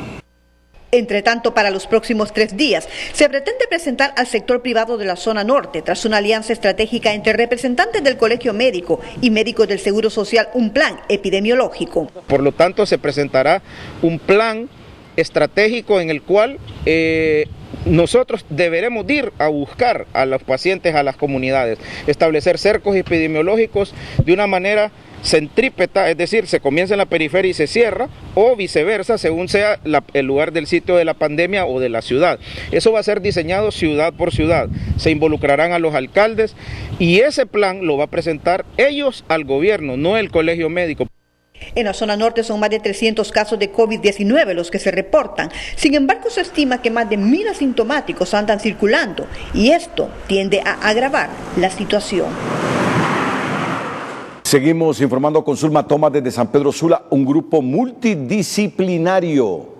Entre tanto, para los próximos 3 días, se pretende presentar al sector privado de la zona norte, tras una alianza estratégica entre representantes del Colegio Médico y médicos del Seguro Social, un plan epidemiológico. Por lo tanto, se presentará un plan estratégico en el cual nosotros deberemos ir a buscar a los pacientes a las comunidades, establecer cercos epidemiológicos de una manera centrípeta, es decir, se comienza en la periferia y se cierra, o viceversa, según sea el lugar del sitio de la pandemia o de la ciudad. Eso va a ser diseñado ciudad por ciudad, se involucrarán a los alcaldes y ese plan lo va a presentar ellos al gobierno, no el Colegio Médico. En la zona norte son más de 300 casos de COVID-19 los que se reportan. Sin embargo, se estima que más de 1.000 asintomáticos andan circulando y esto tiende a agravar la situación. Seguimos informando con Zulma Thomas desde San Pedro Sula. Un grupo multidisciplinario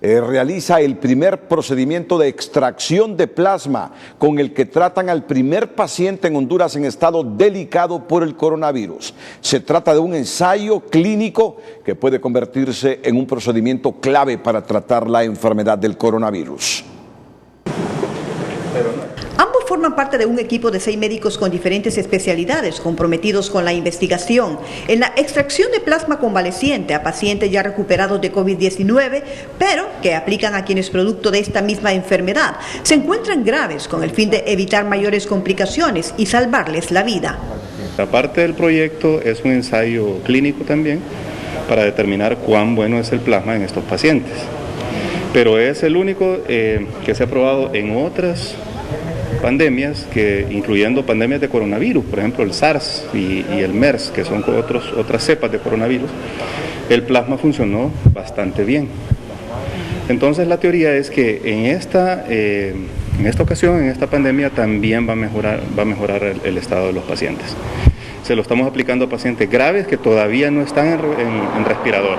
realiza el primer procedimiento de extracción de plasma con el que tratan al primer paciente en Honduras en estado delicado por el coronavirus. Se trata de un ensayo clínico que puede convertirse en un procedimiento clave para tratar la enfermedad del coronavirus. Ambos forman parte de un equipo de 6 médicos con diferentes especialidades comprometidos con la investigación en la extracción de plasma convaleciente a pacientes ya recuperados de COVID-19, pero que aplican a quienes producto de esta misma enfermedad se encuentran graves con el fin de evitar mayores complicaciones y salvarles la vida. Aparte del proyecto es un ensayo clínico también para determinar cuán bueno es el plasma en estos pacientes, pero es el único que se ha probado en otras pandemias, incluyendo pandemias de coronavirus, por ejemplo el SARS y el MERS, que son otras cepas de coronavirus, el plasma funcionó bastante bien. Entonces la teoría es que en esta ocasión, en esta pandemia, también va a mejorar el estado de los pacientes. Se lo estamos aplicando a pacientes graves que todavía no están en respirador,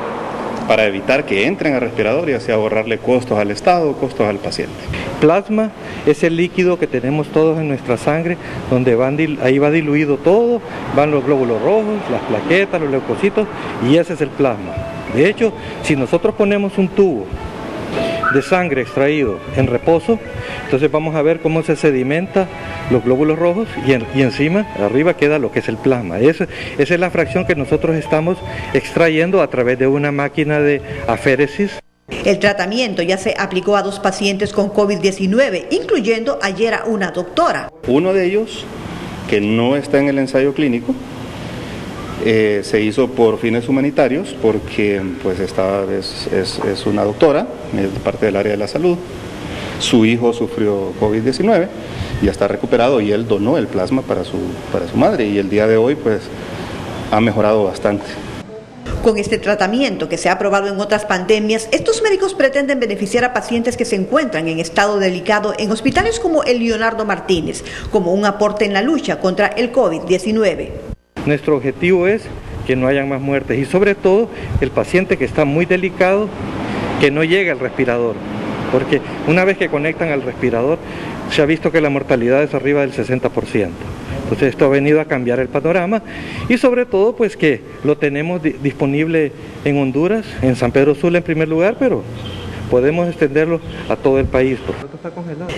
para evitar que entren a respirador y así ahorrarle costos al Estado, costos al paciente. Plasma es el líquido que tenemos todos en nuestra sangre, donde ahí va diluido todo, van los glóbulos rojos, las plaquetas, los leucocitos, y ese es el plasma. De hecho, si nosotros ponemos un tubo de sangre extraído en reposo, entonces vamos a ver cómo se sedimenta los glóbulos rojos y encima, arriba queda lo que es el plasma. Esa es la fracción que nosotros estamos extrayendo a través de una máquina de aféresis. El tratamiento ya se aplicó a 2 pacientes con COVID-19, incluyendo ayer a una doctora. Uno de ellos, que no está en el ensayo clínico, se hizo por fines humanitarios porque pues esta es una doctora, es parte del área de la salud. Su hijo sufrió COVID-19, ya está recuperado y él donó el plasma para su madre, y el día de hoy pues ha mejorado bastante. Con este tratamiento que se ha aprobado en otras pandemias, estos médicos pretenden beneficiar a pacientes que se encuentran en estado delicado en hospitales como el Leonardo Martínez, como un aporte en la lucha contra el COVID-19. Nuestro objetivo es que no hayan más muertes y sobre todo el paciente que está muy delicado, que no llegue al respirador, porque una vez que conectan al respirador se ha visto que la mortalidad es arriba del 60%. Entonces esto ha venido a cambiar el panorama y sobre todo pues que lo tenemos disponible en Honduras, en San Pedro Sula en primer lugar, pero podemos extenderlo a todo el país.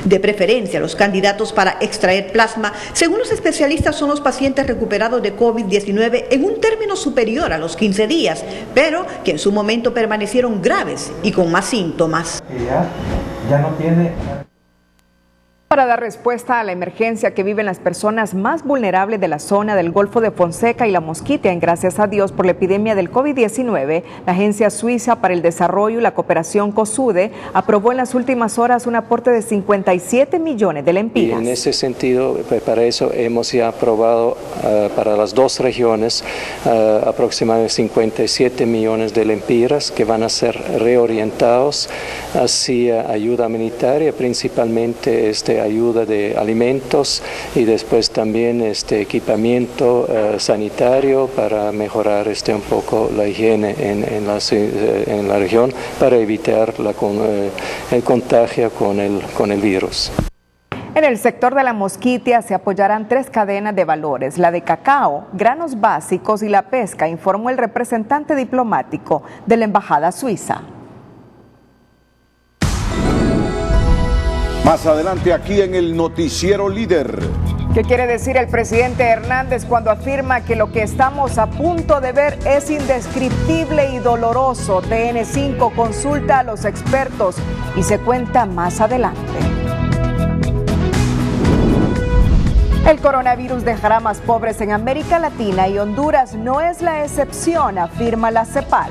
De preferencia, los candidatos para extraer plasma, según los especialistas, son los pacientes recuperados de COVID-19 en un término superior a los 15 días, pero que en su momento permanecieron graves y con más síntomas. Ya no tiene... Para dar respuesta a la emergencia que viven las personas más vulnerables de la zona del Golfo de Fonseca y la Mosquitia, gracias a Dios por la epidemia del COVID-19, la Agencia Suiza para el Desarrollo y la Cooperación COSUDE aprobó en las últimas horas un aporte de 57 millones de lempiras. Y en ese sentido, para eso hemos ya aprobado para las 2 regiones aproximadamente 57 millones de lempiras que van a ser reorientados hacia ayuda humanitaria, principalmente ayuda de alimentos y después también equipamiento sanitario para mejorar un poco la higiene en la región para evitar el contagio con el virus. En el sector de la Mosquitia se apoyarán 3 cadenas de valores, la de cacao, granos básicos y la pesca, informó el representante diplomático de la Embajada Suiza. Más adelante aquí en el Noticiero Líder. ¿Qué quiere decir el presidente Hernández cuando afirma que lo que estamos a punto de ver es indescriptible y doloroso? TN5 consulta a los expertos y se cuenta más adelante. El coronavirus dejará más pobres en América Latina y Honduras no es la excepción, afirma la CEPAL.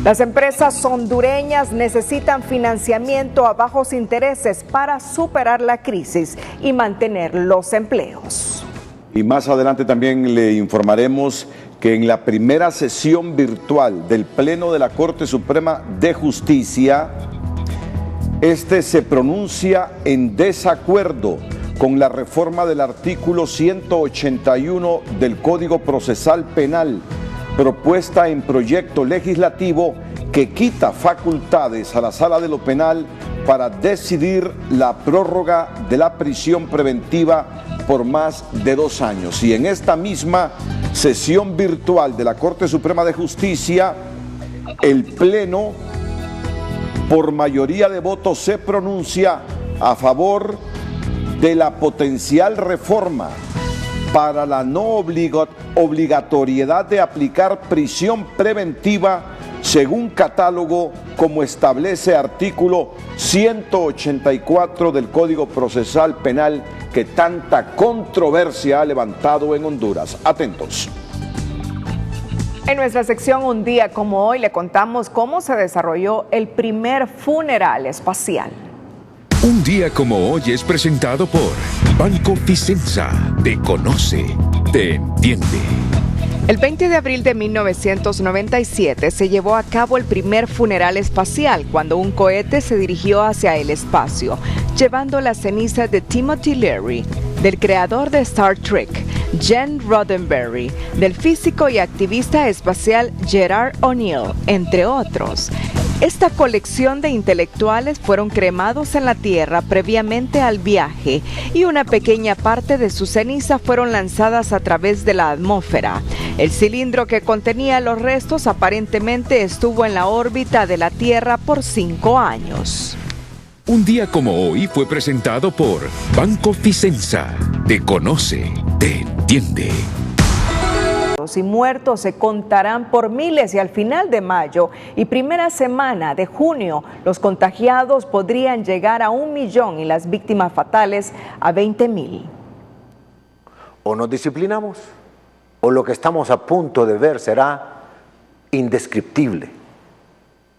Las empresas hondureñas necesitan financiamiento a bajos intereses para superar la crisis y mantener los empleos. Y más adelante también le informaremos que en la primera sesión virtual del Pleno de la Corte Suprema de Justicia, se pronuncia en desacuerdo con la reforma del artículo 181 del Código Procesal Penal, propuesta en proyecto legislativo que quita facultades a la Sala de lo Penal para decidir la prórroga de la prisión preventiva por más de 2 años. Y en esta misma sesión virtual de la Corte Suprema de Justicia, el Pleno, por mayoría de votos, se pronuncia a favor de la potencial reforma para la no obligatoriedad de aplicar prisión preventiva según catálogo, como establece artículo 184 del Código Procesal Penal que tanta controversia ha levantado en Honduras. Atentos. En nuestra sección Un día como hoy le contamos cómo se desarrolló el primer funeral espacial. Un día como hoy es presentado por Banco Vicenza. Te conoce, te entiende. El 20 de abril de 1997 se llevó a cabo el primer funeral espacial cuando un cohete se dirigió hacia el espacio, llevando las cenizas de Timothy Leary, del creador de Star Trek, Gene Roddenberry, del físico y activista espacial Gerard O'Neill, entre otros. Esta colección de intelectuales fueron cremados en la Tierra previamente al viaje y una pequeña parte de sus cenizas fueron lanzadas a través de la atmósfera. El cilindro que contenía los restos aparentemente estuvo en la órbita de la Tierra por 5 años. Un día como hoy fue presentado por Banco Vicenza. Te conoce, te entiende. Y muertos se contarán por miles y al final de mayo y primera semana de junio los contagiados podrían llegar a 1 millón y las víctimas fatales a 20,000. O nos disciplinamos o lo que estamos a punto de ver será indescriptible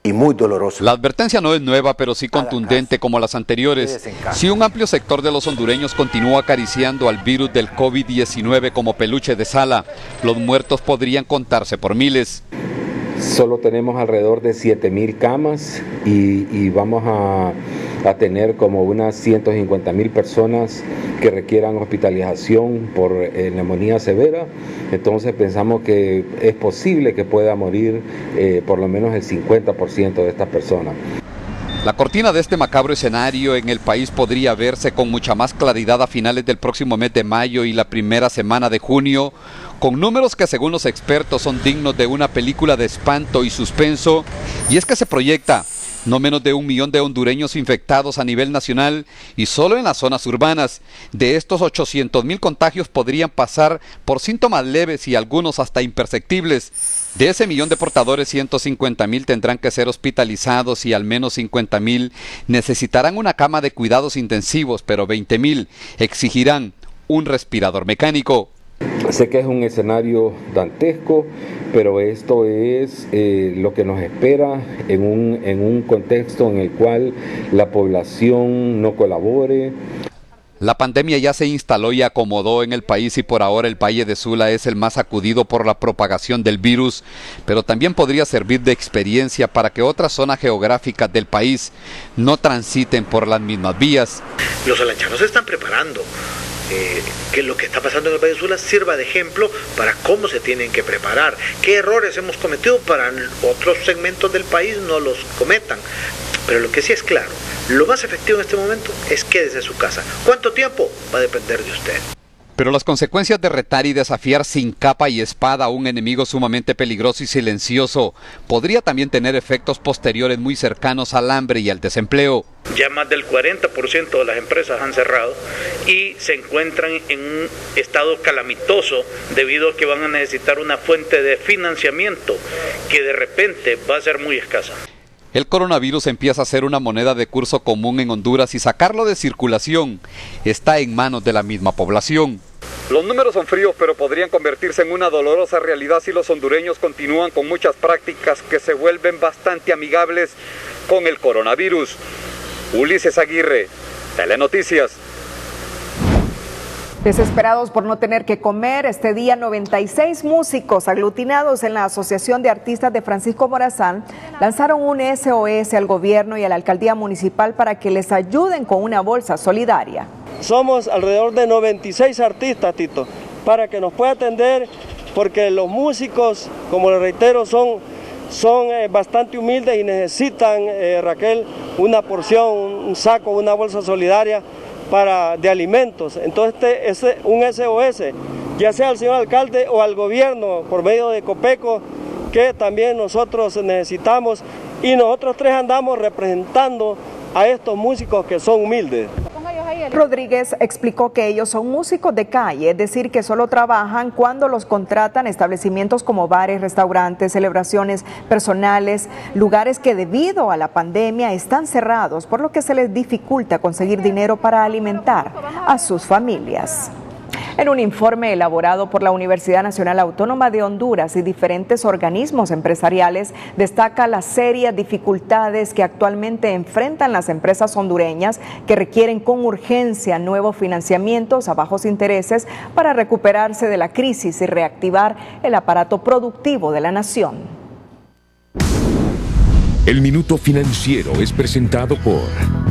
y muy doloroso. La advertencia no es nueva, pero sí contundente como las anteriores. Si un amplio sector de los hondureños continúa acariciando al virus del COVID-19 como peluche de sala, los muertos podrían contarse por miles. Solo tenemos alrededor de 7,000 camas y vamos a tener como unas 150,000 personas que requieran hospitalización por neumonía severa. Entonces pensamos que es posible que pueda morir por lo menos el 50% de estas personas. La cortina de este macabro escenario en el país podría verse con mucha más claridad a finales del próximo mes de mayo y la primera semana de junio, con números que según los expertos son dignos de una película de espanto y suspenso, y es que se proyecta no menos de 1 millón de hondureños infectados a nivel nacional y solo en las zonas urbanas. De estos 800,000 contagios podrían pasar por síntomas leves y algunos hasta imperceptibles. De ese millón de portadores, 150,000 tendrán que ser hospitalizados y al menos 50,000 necesitarán una cama de cuidados intensivos, pero 20,000 exigirán un respirador mecánico. Sé que es un escenario dantesco, pero esto es lo que nos espera en un contexto en el cual la población no colabore. La pandemia ya se instaló y acomodó en el país y por ahora el Valle de Sula es el más sacudido por la propagación del virus, pero también podría servir de experiencia para que otras zonas geográficas del país no transiten por las mismas vías. Los alanchanos se están preparando. Que lo que está pasando en el Valle de Sula sirva de ejemplo para cómo se tienen que preparar, qué errores hemos cometido para otros segmentos del país no los cometan. Pero lo que sí es claro, lo más efectivo en este momento es quédese en su casa. ¿Cuánto tiempo? Va a depender de usted. Pero las consecuencias de retar y desafiar sin capa y espada a un enemigo sumamente peligroso y silencioso podría también tener efectos posteriores muy cercanos al hambre y al desempleo. Ya más del 40% de las empresas han cerrado y se encuentran en un estado calamitoso debido a que van a necesitar una fuente de financiamiento que de repente va a ser muy escasa. El coronavirus empieza a ser una moneda de curso común en Honduras y sacarlo de circulación está en manos de la misma población. Los números son fríos, pero podrían convertirse en una dolorosa realidad si los hondureños continúan con muchas prácticas que se vuelven bastante amigables con el coronavirus. Ulises Aguirre, Telenoticias. Desesperados por no tener que comer, este día 96 músicos aglutinados en la Asociación de Artistas de Francisco Morazán lanzaron un SOS al gobierno y a la alcaldía municipal para que les ayuden con una bolsa solidaria. Somos alrededor de 96 artistas, Tito, para que nos pueda atender, porque los músicos, como les reitero, son bastante humildes y necesitan, Raquel, una porción, un saco, una bolsa solidaria de alimentos. Entonces un SOS, ya sea al señor alcalde o al gobierno por medio de Copeco, que también nosotros necesitamos, y nosotros tres andamos representando a estos músicos que son humildes. Rodríguez explicó que ellos son músicos de calle, es decir, que solo trabajan cuando los contratan establecimientos como bares, restaurantes, celebraciones personales, lugares que debido a la pandemia están cerrados, por lo que se les dificulta conseguir dinero para alimentar a sus familias. En un informe elaborado por la Universidad Nacional Autónoma de Honduras y diferentes organismos empresariales, destaca las serias dificultades que actualmente enfrentan las empresas hondureñas que requieren con urgencia nuevos financiamientos a bajos intereses para recuperarse de la crisis y reactivar el aparato productivo de la nación. El Minuto Financiero es presentado por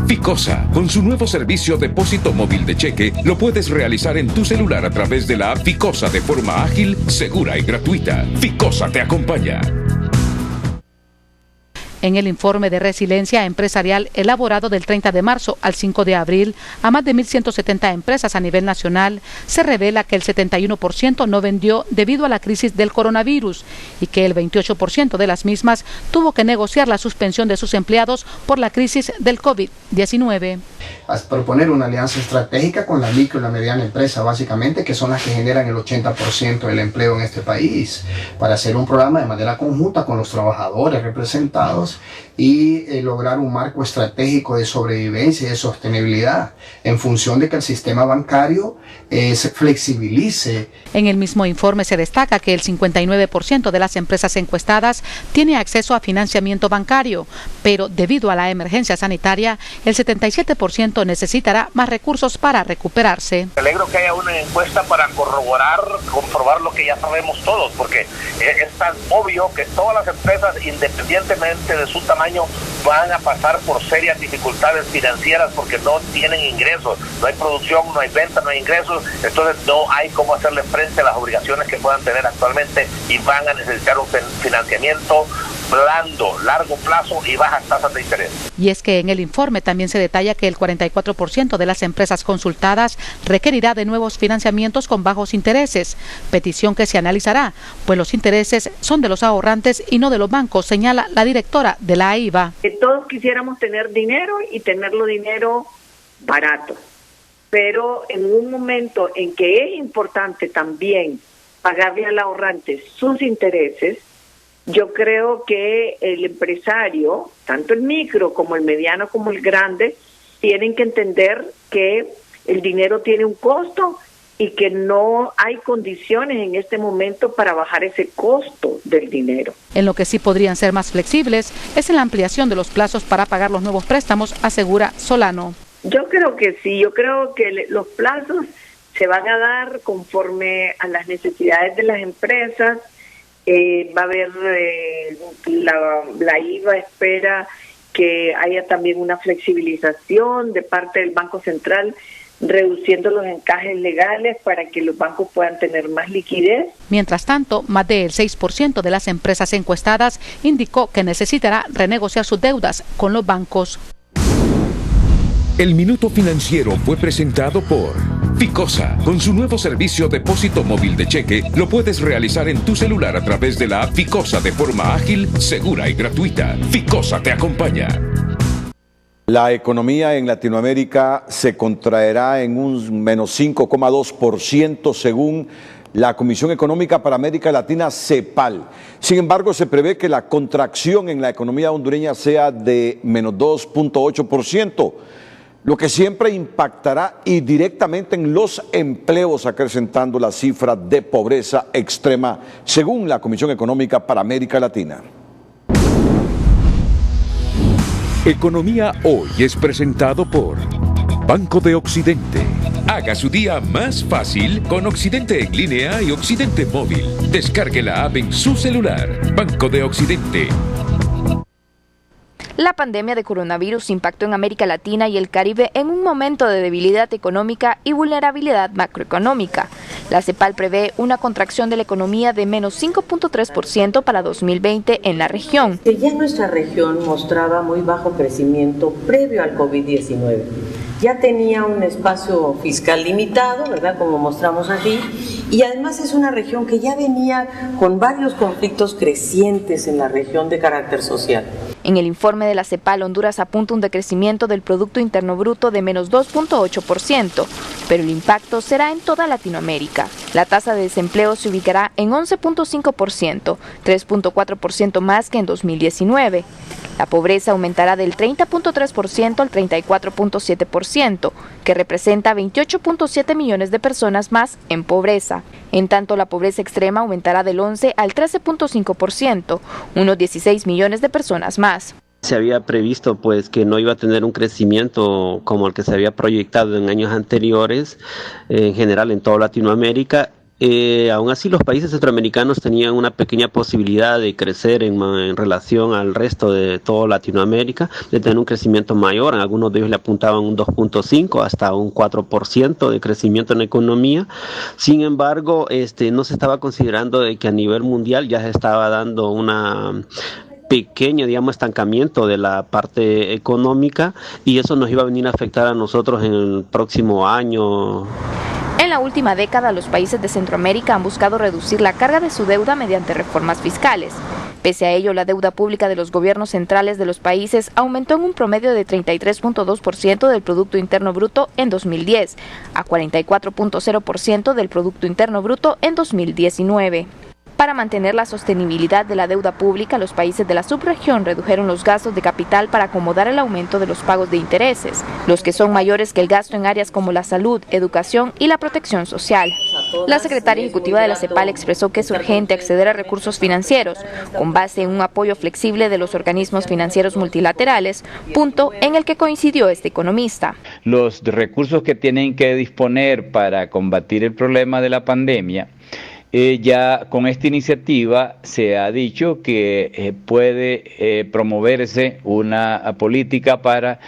Ficosa. Con su nuevo servicio Depósito Móvil de Cheque, lo puedes realizar en tu celular a través de la app Ficosa de forma ágil, segura y gratuita. Ficosa te acompaña. En el informe de resiliencia empresarial elaborado del 30 de marzo al 5 de abril a más de 1.170 empresas a nivel nacional, se revela que el 71% no vendió debido a la crisis del coronavirus y que el 28% de las mismas tuvo que negociar la suspensión de sus empleados por la crisis del COVID-19. Proponer una alianza estratégica con la micro y la mediana empresa, básicamente, que son las que generan el 80% del empleo en este país, para hacer un programa de manera conjunta con los trabajadores representados y lograr un marco estratégico de sobrevivencia y de sostenibilidad en función de que el sistema bancario se flexibilice. En el mismo informe se destaca que el 59% de las empresas encuestadas tiene acceso a financiamiento bancario, pero debido a la emergencia sanitaria, el 77% necesitará más recursos para recuperarse. Me alegro que haya una encuesta para comprobar lo que ya sabemos todos, porque es tan obvio que todas las empresas, independientemente de su tamaño, van a pasar por serias dificultades financieras porque no tienen ingresos, no hay producción, no hay venta, no hay ingresos, entonces no hay cómo hacerle frente a las obligaciones que puedan tener actualmente y van a necesitar un financiamiento blando, largo plazo y bajas tasas de interés. Y es que en el informe también se detalla que el 44% de las empresas consultadas requerirá de nuevos financiamientos con bajos intereses, petición que se analizará, pues los intereses son de los ahorrantes y no de los bancos, señala la directora de la AIBA. Todos quisiéramos tener dinero y tenerlo dinero barato, pero en un momento en que es importante también pagarle al ahorrante sus intereses, yo creo que el empresario, tanto el micro como el mediano como el grande, tienen que entender que el dinero tiene un costo y que no hay condiciones en este momento para bajar ese costo del dinero. En lo que sí podrían ser más flexibles es en la ampliación de los plazos para pagar los nuevos préstamos, asegura Solano. Yo creo que sí, yo creo que los plazos se van a dar conforme a las necesidades de las empresas. Va a haber, la IVA espera que haya también una flexibilización de parte del Banco Central, reduciendo los encajes legales para que los bancos puedan tener más liquidez. Mientras tanto, más del 6% de las empresas encuestadas indicó que necesitará renegociar sus deudas con los bancos. El Minuto Financiero fue presentado por Ficosa. Con su nuevo servicio Depósito Móvil de Cheque, lo puedes realizar en tu celular a través de la app Ficosa de forma ágil, segura y gratuita. Ficosa te acompaña. La economía en Latinoamérica se contraerá en un menos 5,2% según la Comisión Económica para América Latina, CEPAL. Sin embargo, se prevé que la contracción en la economía hondureña sea de menos 2,8%. Lo que siempre impactará y directamente en los empleos, acrecentando la cifra de pobreza extrema, según la Comisión Económica para América Latina. Economía Hoy es presentado por Banco de Occidente. Haga su día más fácil con Occidente en línea y Occidente móvil. Descargue la app en su celular. Banco de Occidente. La pandemia de coronavirus impactó en América Latina y el Caribe en un momento de debilidad económica y vulnerabilidad macroeconómica. La CEPAL prevé una contracción de la economía de menos 5,3% para 2020 en la región. Ya nuestra región mostraba muy bajo crecimiento previo al COVID-19. Ya tenía un espacio fiscal limitado, ¿verdad?, como mostramos aquí, y además es una región que ya venía con varios conflictos crecientes en la región de carácter social. En el informe de la CEPAL, Honduras apunta un decrecimiento del Producto Interno Bruto de menos 2,8%, pero el impacto será en toda Latinoamérica. La tasa de desempleo se ubicará en 11.5%, 3.4% más que en 2019. La pobreza aumentará del 30.3% al 34.7%, que representa 28.7 millones de personas más en pobreza. En tanto, la pobreza extrema aumentará del 11 al 13.5%, unos 16 millones de personas más. Se había previsto pues que no iba a tener un crecimiento como el que se había proyectado en años anteriores, en general en toda Latinoamérica. Aún así, los países centroamericanos tenían una pequeña posibilidad de crecer en relación al resto de toda Latinoamérica, de tener un crecimiento mayor. En algunos de ellos le apuntaban un 2.5 hasta un 4% de crecimiento en la economía. Sin embargo, no se estaba considerando de que a nivel mundial ya se estaba dando una pequeño, estancamiento de la parte económica, y eso nos iba a venir a afectar a nosotros en el próximo año. En la última década, los países de Centroamérica han buscado reducir la carga de su deuda mediante reformas fiscales. Pese a ello, la deuda pública de los gobiernos centrales de los países aumentó en un promedio de 33.2% del Producto Interno Bruto en 2010 a 44.0% del Producto Interno Bruto en 2019. Para mantener la sostenibilidad de la deuda pública, los países de la subregión redujeron los gastos de capital para acomodar el aumento de los pagos de intereses, los que son mayores que el gasto en áreas como la salud, educación y la protección social. La secretaria ejecutiva de la CEPAL expresó que es urgente acceder a recursos financieros, con base en un apoyo flexible de los organismos financieros multilaterales, punto en el que coincidió este economista. Los recursos que tienen que disponer para combatir el problema de la pandemia, ya con esta iniciativa se ha dicho que puede promoverse una política para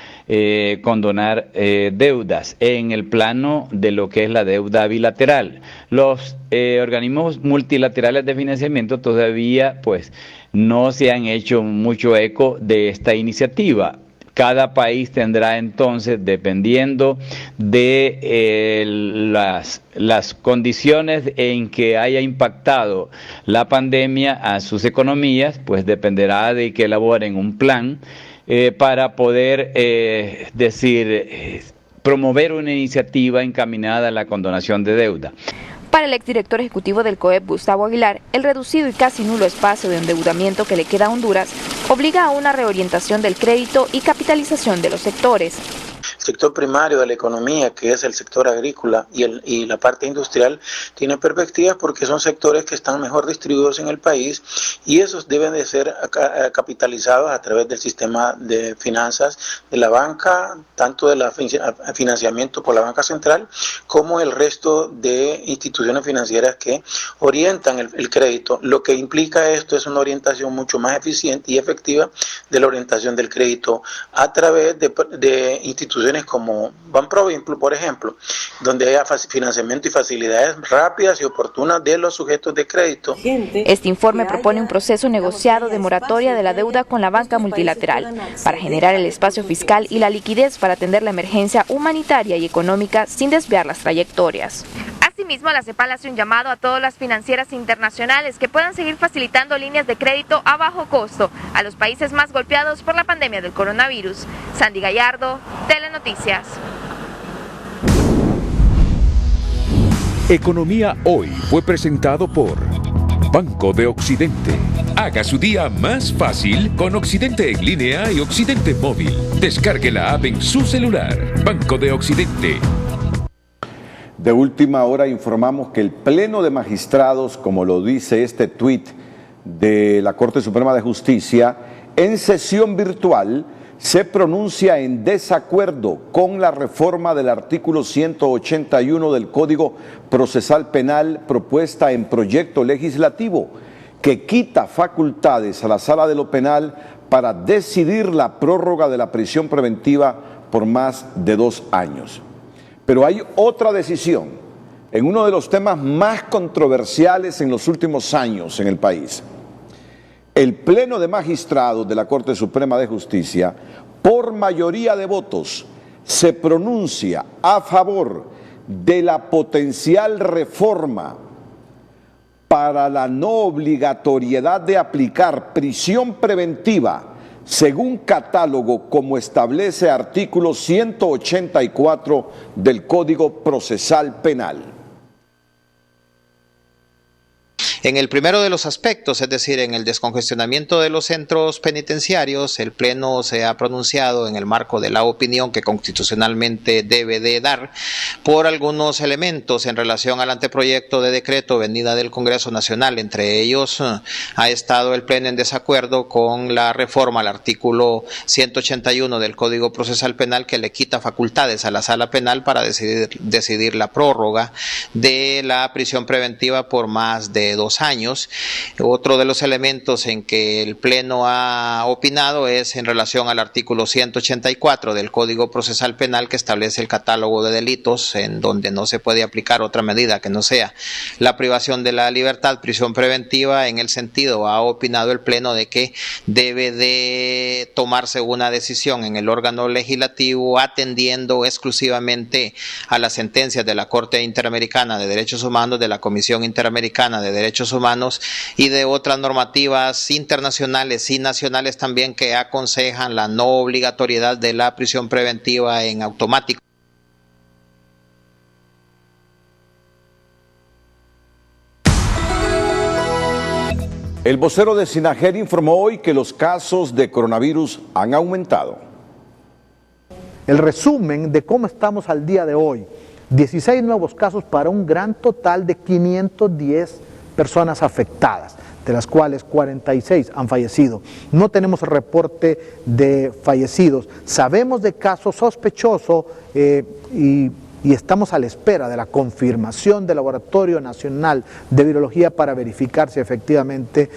condonar deudas en el plano de lo que es la deuda bilateral. Los organismos multilaterales de financiamiento todavía pues no se han hecho mucho eco de esta iniciativa. Cada país tendrá entonces, dependiendo de las condiciones en que haya impactado la pandemia a sus economías, pues dependerá de que elaboren un plan para poder promover una iniciativa encaminada a la condonación de deuda. Para el exdirector ejecutivo del COEP, Gustavo Aguilar, el reducido y casi nulo espacio de endeudamiento que le queda a Honduras obliga a una reorientación del crédito y capitalización de los sectores. El sector primario de la economía, que es el sector agrícola y la parte industrial, tiene perspectivas porque son sectores que están mejor distribuidos en el país y esos deben de ser capitalizados a través del sistema de finanzas de la banca, tanto de la financiamiento por la banca central como el resto de instituciones financieras que orientan el crédito. Lo que implica esto es una orientación mucho más eficiente y efectiva de la orientación del crédito a través de instituciones como Banprovi, por ejemplo, donde haya financiamiento y facilidades rápidas y oportunas de los sujetos de crédito. Este informe propone un proceso negociado de moratoria de la deuda con la banca multilateral para generar el espacio fiscal y la liquidez para atender la emergencia humanitaria y económica sin desviar las trayectorias. Asimismo, la CEPAL hace un llamado a todas las financieras internacionales que puedan seguir facilitando líneas de crédito a bajo costo a los países más golpeados por la pandemia del coronavirus. Sandy Gallardo, Telenoticias. Economía Hoy fue presentado por Banco de Occidente. Haga su día más fácil con Occidente en línea y Occidente móvil. Descargue la app en su celular. Banco de Occidente. De última hora informamos que el Pleno de Magistrados, como lo dice este tuit de la Corte Suprema de Justicia, en sesión virtual se pronuncia en desacuerdo con la reforma del artículo 181 del Código Procesal Penal propuesta en proyecto legislativo, que quita facultades a la Sala de lo Penal para decidir la prórroga de la prisión preventiva por más de 2 años. Pero hay otra decisión en uno de los temas más controversiales en los últimos años en el país. El Pleno de Magistrados de la Corte Suprema de Justicia, por mayoría de votos, se pronuncia a favor de la potencial reforma para la no obligatoriedad de aplicar prisión preventiva según catálogo como establece artículo 184 del Código Procesal Penal. En el primero de los aspectos, es decir, en el descongestionamiento de los centros penitenciarios, el Pleno se ha pronunciado en el marco de la opinión que constitucionalmente debe de dar por algunos elementos en relación al anteproyecto de decreto venida del Congreso Nacional. Entre ellos, ha estado el Pleno en desacuerdo con la reforma al artículo 181 del Código Procesal Penal, que le quita facultades a la Sala Penal para decidir la prórroga de la prisión preventiva por más de 2 años. Otro de los elementos en que el Pleno ha opinado es en relación al artículo 184 del Código Procesal Penal, que establece el catálogo de delitos en donde no se puede aplicar otra medida que no sea la privación de la libertad, prisión preventiva. En el sentido, ha opinado el Pleno de que debe de tomarse una decisión en el órgano legislativo atendiendo exclusivamente a las sentencias de la Corte Interamericana de Derechos Humanos, de la Comisión Interamericana de Derechos Humanos y de otras normativas internacionales y nacionales también que aconsejan la no obligatoriedad de la prisión preventiva en automático. El vocero de SINAGER informó hoy que los casos de coronavirus han aumentado. El resumen de cómo estamos al día de hoy: 16 nuevos casos para un gran total de 510 personas afectadas, de las cuales 46 han fallecido. No tenemos reporte de fallecidos. Sabemos de casos sospechosos y estamos a la espera de la confirmación del Laboratorio Nacional de Virología para verificar si efectivamente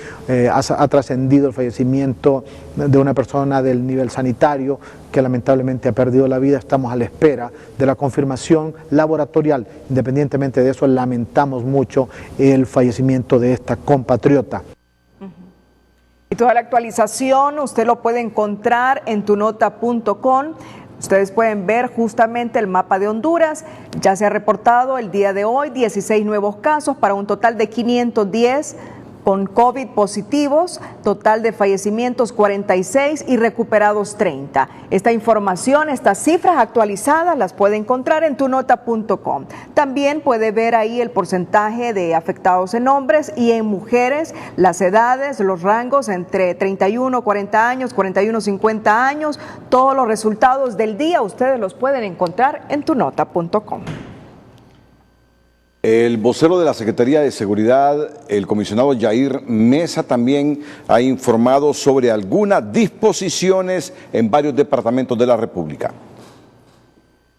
ha trascendido el fallecimiento de una persona del nivel sanitario que lamentablemente ha perdido la vida. Estamos a la espera de la confirmación laboratorial. Independientemente de eso, lamentamos mucho el fallecimiento de esta compatriota. Y toda la actualización usted lo puede encontrar en tunota.com. Ustedes pueden ver justamente el mapa de Honduras. Ya se ha reportado el día de hoy 16 nuevos casos para un total de 510 con COVID positivos, total de fallecimientos 46 y recuperados 30. Esta información, estas cifras actualizadas las puede encontrar en tunota.com. También puede ver ahí el porcentaje de afectados en hombres y en mujeres, las edades, los rangos entre 31, 40 años, 41, 50 años. Todos los resultados del día ustedes los pueden encontrar en tunota.com. El vocero de la Secretaría de Seguridad, el comisionado Yair Mesa, también ha informado sobre algunas disposiciones en varios departamentos de la República.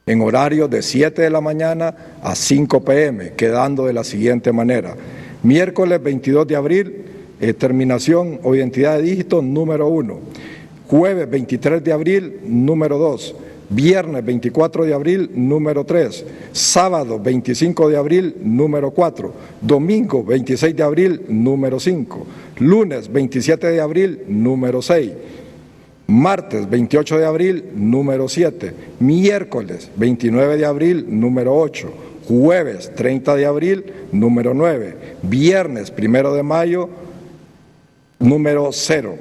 En horario de 7 de la mañana a 5 p.m., quedando de la siguiente manera. Miércoles 22 de abril, terminación o identidad de dígito número 1. Jueves 23 de abril, número 2. Viernes 24 de abril, número 3, sábado 25 de abril, número 4, domingo 26 de abril, número 5, lunes 27 de abril, número 6, martes 28 de abril, número 7, miércoles 29 de abril, número 8, jueves 30 de abril, número 9, viernes 1 de mayo, número 0.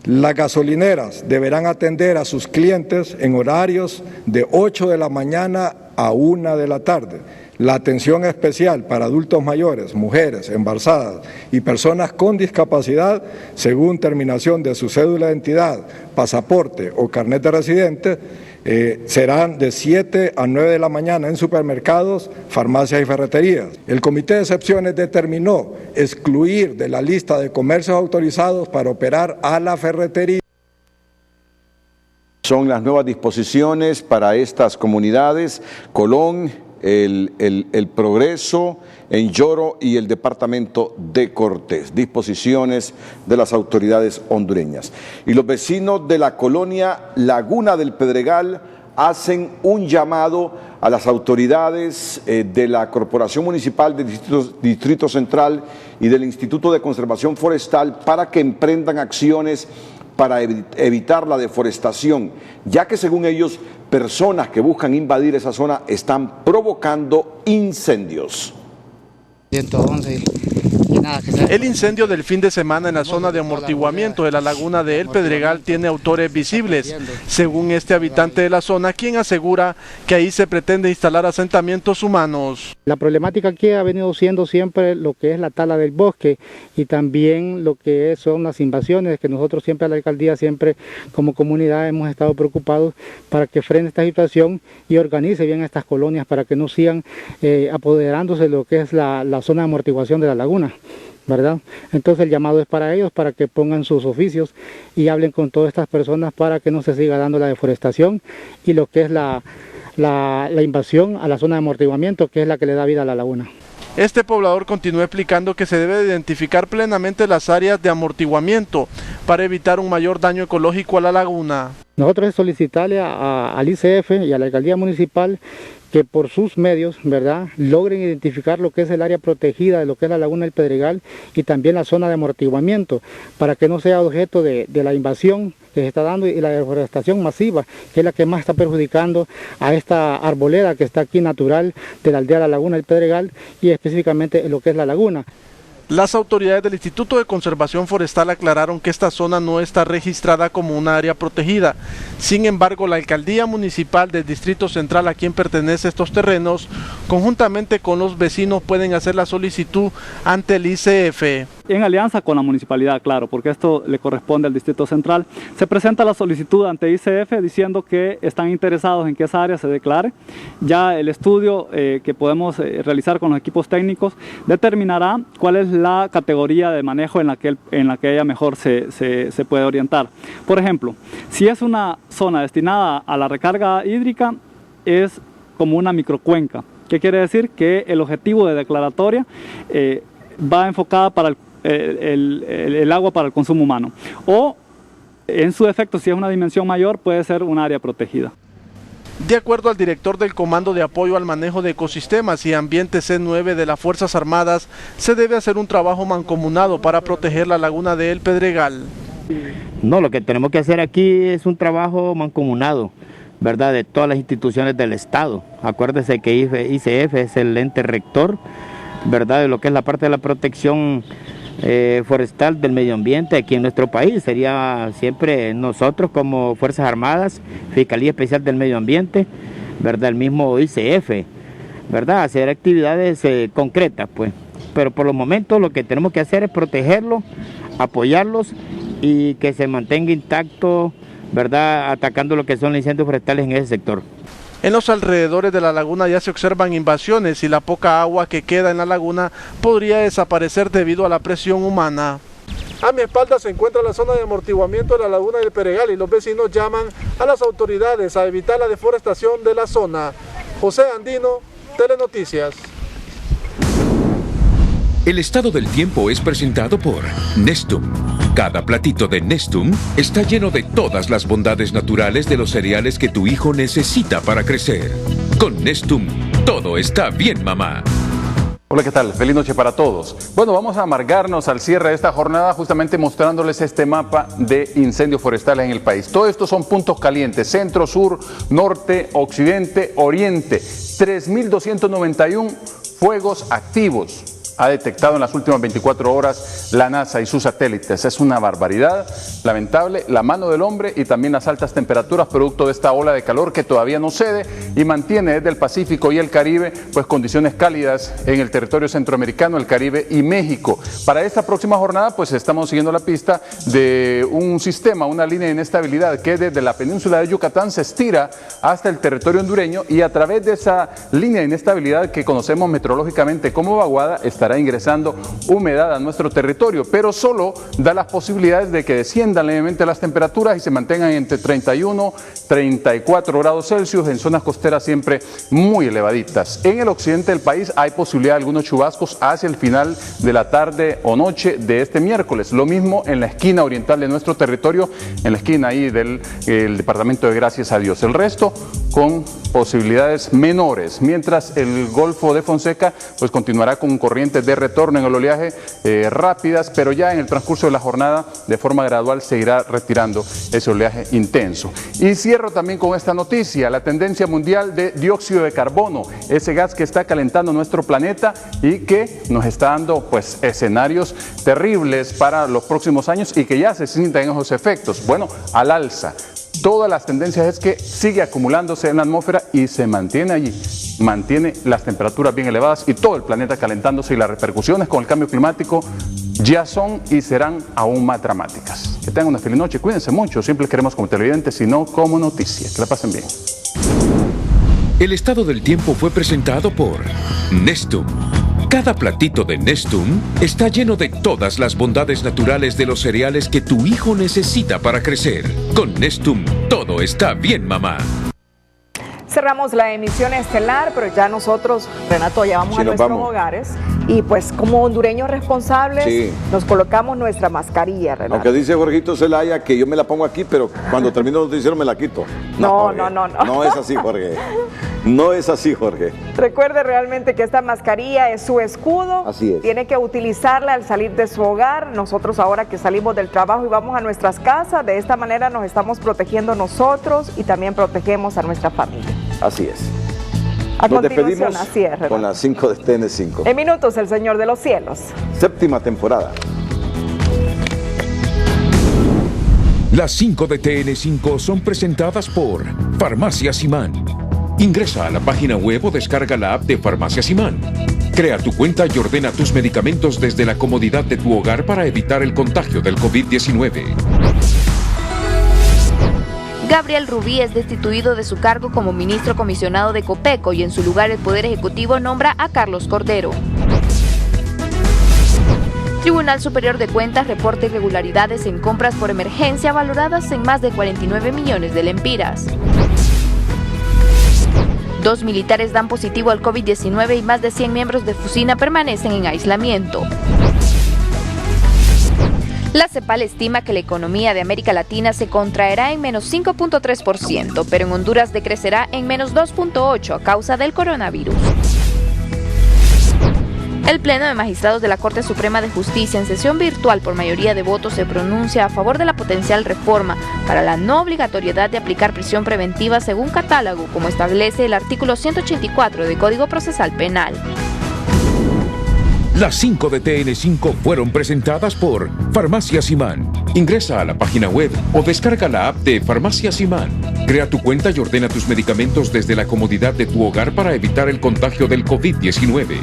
Las gasolineras deberán atender a sus clientes en horarios de 8 de la mañana a 1 de la tarde. La atención especial para adultos mayores, mujeres embarazadas y personas con discapacidad, según terminación de su cédula de identidad, pasaporte o carnet de residente, serán de 7 a 9 de la mañana en supermercados, farmacias y ferreterías. El Comité de Excepciones determinó excluir de la lista de comercios autorizados para operar a la ferretería. Son las nuevas disposiciones para estas comunidades: Colón, el Progreso, en Lloro y el departamento de Cortés. Disposiciones de las autoridades hondureñas. Y los vecinos de la colonia Laguna del Pedregal hacen un llamado a las autoridades de la Corporación Municipal del Distrito Central y del Instituto de Conservación Forestal para que emprendan acciones para evitar la deforestación, ya que según ellos, personas que buscan invadir esa zona están provocando incendios. 111 y El incendio del fin de semana en la zona de amortiguamiento de la laguna de El Pedregal tiene autores visibles, según este habitante de la zona, quien asegura que ahí se pretende instalar asentamientos humanos. La problemática aquí ha venido siendo siempre lo que es la tala del bosque y también lo que son las invasiones, que nosotros siempre a la alcaldía, siempre como comunidad hemos estado preocupados para que frene esta situación y organice bien estas colonias para que no sigan apoderándose de lo que es la zona de amortiguación de la laguna, ¿verdad? Entonces el llamado es para ellos, para que pongan sus oficios y hablen con todas estas personas para que no se siga dando la deforestación y lo que es la invasión a la zona de amortiguamiento, que es la que le da vida a la laguna. Este poblador continúa explicando que se debe identificar plenamente las áreas de amortiguamiento para evitar un mayor daño ecológico a la laguna. Nosotros es solicitarle al ICF y a la alcaldía municipal que por sus medios, ¿verdad?, logren identificar lo que es el área protegida de lo que es la laguna del Pedregal y también la zona de amortiguamiento, para que no sea objeto de la invasión que se está dando y la deforestación masiva, que es la que más está perjudicando a esta arboleda que está aquí natural de la aldea de la laguna del Pedregal y específicamente en lo que es la laguna. Las autoridades del Instituto de Conservación Forestal aclararon que esta zona no está registrada como una área protegida. Sin embargo, la Alcaldía Municipal del Distrito Central, a quien pertenecen estos terrenos, conjuntamente con los vecinos pueden hacer la solicitud ante el ICF. En alianza con la municipalidad, claro, porque esto le corresponde al Distrito Central, se presenta la solicitud ante ICF diciendo que están interesados en que esa área se declare. Ya el estudio que podemos realizar con los equipos técnicos determinará cuál es la categoría de manejo en la que ella mejor se puede orientar. Por ejemplo, si es una zona destinada a la recarga hídrica, es como una microcuenca. ¿Qué quiere decir? Que el objetivo de declaratoria va enfocada para el agua para el consumo humano. O, en su efecto, si es una dimensión mayor, puede ser un área protegida. De acuerdo al director del Comando de Apoyo al Manejo de Ecosistemas y Ambiente C9 de las Fuerzas Armadas, se debe hacer un trabajo mancomunado para proteger la laguna de El Pedregal. No, lo que tenemos que hacer aquí es un trabajo mancomunado, ¿verdad?, de todas las instituciones del Estado. Acuérdese que ICF es el ente rector, ¿verdad?, de lo que es la parte de la protección forestal del medio ambiente aquí en nuestro país. Sería siempre nosotros como Fuerzas Armadas, Fiscalía Especial del Medio Ambiente, ¿verdad?, el mismo ICF, ¿verdad?, hacer actividades concretas, pues. Pero por los momentos lo que tenemos que hacer es protegerlos, apoyarlos y que se mantenga intacto, ¿verdad?, atacando lo que son los incendios forestales en ese sector. En los alrededores de la laguna ya se observan invasiones y la poca agua que queda en la laguna podría desaparecer debido a la presión humana. A mi espalda se encuentra la zona de amortiguamiento de la laguna del Pedregal y los vecinos llaman a las autoridades a evitar la deforestación de la zona. José Andino, Telenoticias. El estado del tiempo es presentado por Nestum. Cada platito de Nestum está lleno de todas las bondades naturales de los cereales que tu hijo necesita para crecer. Con Nestum, todo está bien, mamá. Hola, ¿qué tal? Feliz noche para todos. Bueno, vamos a amargarnos al cierre de esta jornada justamente mostrándoles este mapa de incendios forestales en el país. Todo esto son puntos calientes: centro, sur, norte, occidente, oriente. 3.291 fuegos activos ha detectado en las últimas 24 horas la NASA y sus satélites. Es una barbaridad, lamentable, la mano del hombre y también las altas temperaturas producto de esta ola de calor que todavía no cede y mantiene desde el Pacífico y el Caribe pues condiciones cálidas en el territorio centroamericano, el Caribe y México. Para esta próxima jornada pues estamos siguiendo la pista de un sistema, una línea de inestabilidad que desde la península de Yucatán se estira hasta el territorio hondureño y a través de esa línea de inestabilidad que conocemos meteorológicamente como vaguada estará ingresando humedad a nuestro territorio, pero solo da las posibilidades de que desciendan levemente las temperaturas y se mantengan entre 31 y 34 grados Celsius en zonas costeras siempre muy elevaditas. En el occidente del país hay posibilidad de algunos chubascos hacia el final de la tarde o noche de este miércoles. Lo mismo en la esquina oriental de nuestro territorio, en la esquina ahí del departamento de Gracias a Dios. El resto con posibilidades menores, mientras el Golfo de Fonseca pues continuará con corrientes corrientes de retorno en el oleaje rápidas, pero ya en el transcurso de la jornada, de forma gradual, se irá retirando ese oleaje intenso. Y cierro también con esta noticia, la tendencia mundial de dióxido de carbono, ese gas que está calentando nuestro planeta y que nos está dando pues escenarios terribles para los próximos años y que ya se sientan esos efectos. Bueno, al alza. Todas las tendencias es que sigue acumulándose en la atmósfera y se mantiene allí, mantiene las temperaturas bien elevadas y todo el planeta calentándose, y las repercusiones con el cambio climático ya son y serán aún más dramáticas. Que tengan una feliz noche, cuídense mucho, siempre queremos como televidentes, sino como noticia. Que la pasen bien. El estado del tiempo fue presentado por Nestum. Cada platito de Nestum está lleno de todas las bondades naturales de los cereales que tu hijo necesita para crecer. Con Nestum, todo está bien, mamá. Cerramos la emisión estelar, pero ya nosotros, Renato, ya vamos a nuestros hogares y pues como hondureños responsables nos colocamos nuestra mascarilla, Renato. Aunque dice Jorgito Zelaya que yo me la pongo aquí, pero cuando termino el noticiero me la quito. No. No es así, Jorge. No es así, Jorge. Recuerde realmente que esta mascarilla es su escudo. Así es. Tiene que utilizarla al salir de su hogar. Nosotros ahora que salimos del trabajo y vamos a nuestras casas, de esta manera nos estamos protegiendo nosotros y también protegemos a nuestra familia. Así es. Nos despedimos así es, con las 5 de TN5. En minutos, el Señor de los Cielos. 7ª temporada. Las 5 de TN5 son presentadas por Farmacia Simán. Ingresa a la página web o descarga la app de Farmacia Simán. Crea tu cuenta y ordena tus medicamentos desde la comodidad de tu hogar para evitar el contagio del COVID-19. Gabriel Rubí es destituido de su cargo como ministro comisionado de Copeco y en su lugar el Poder Ejecutivo nombra a Carlos Cordero. Tribunal Superior de Cuentas reporta irregularidades en compras por emergencia valoradas en más de 49 millones de lempiras. 2 militares dan positivo al COVID-19 y más de 100 miembros de Fusina permanecen en aislamiento. La CEPAL estima que la economía de América Latina se contraerá en menos 5.3%, pero en Honduras decrecerá en menos 2.8% a causa del coronavirus. El Pleno de Magistrados de la Corte Suprema de Justicia, en sesión virtual por mayoría de votos, se pronuncia a favor de la potencial reforma para la no obligatoriedad de aplicar prisión preventiva según catálogo, como establece el artículo 184 del Código Procesal Penal. Las 5 de TN5 fueron presentadas por Farmacia Simán. Ingresa a la página web o descarga la app de Farmacia Simán. Crea tu cuenta y ordena tus medicamentos desde la comodidad de tu hogar para evitar el contagio del COVID-19.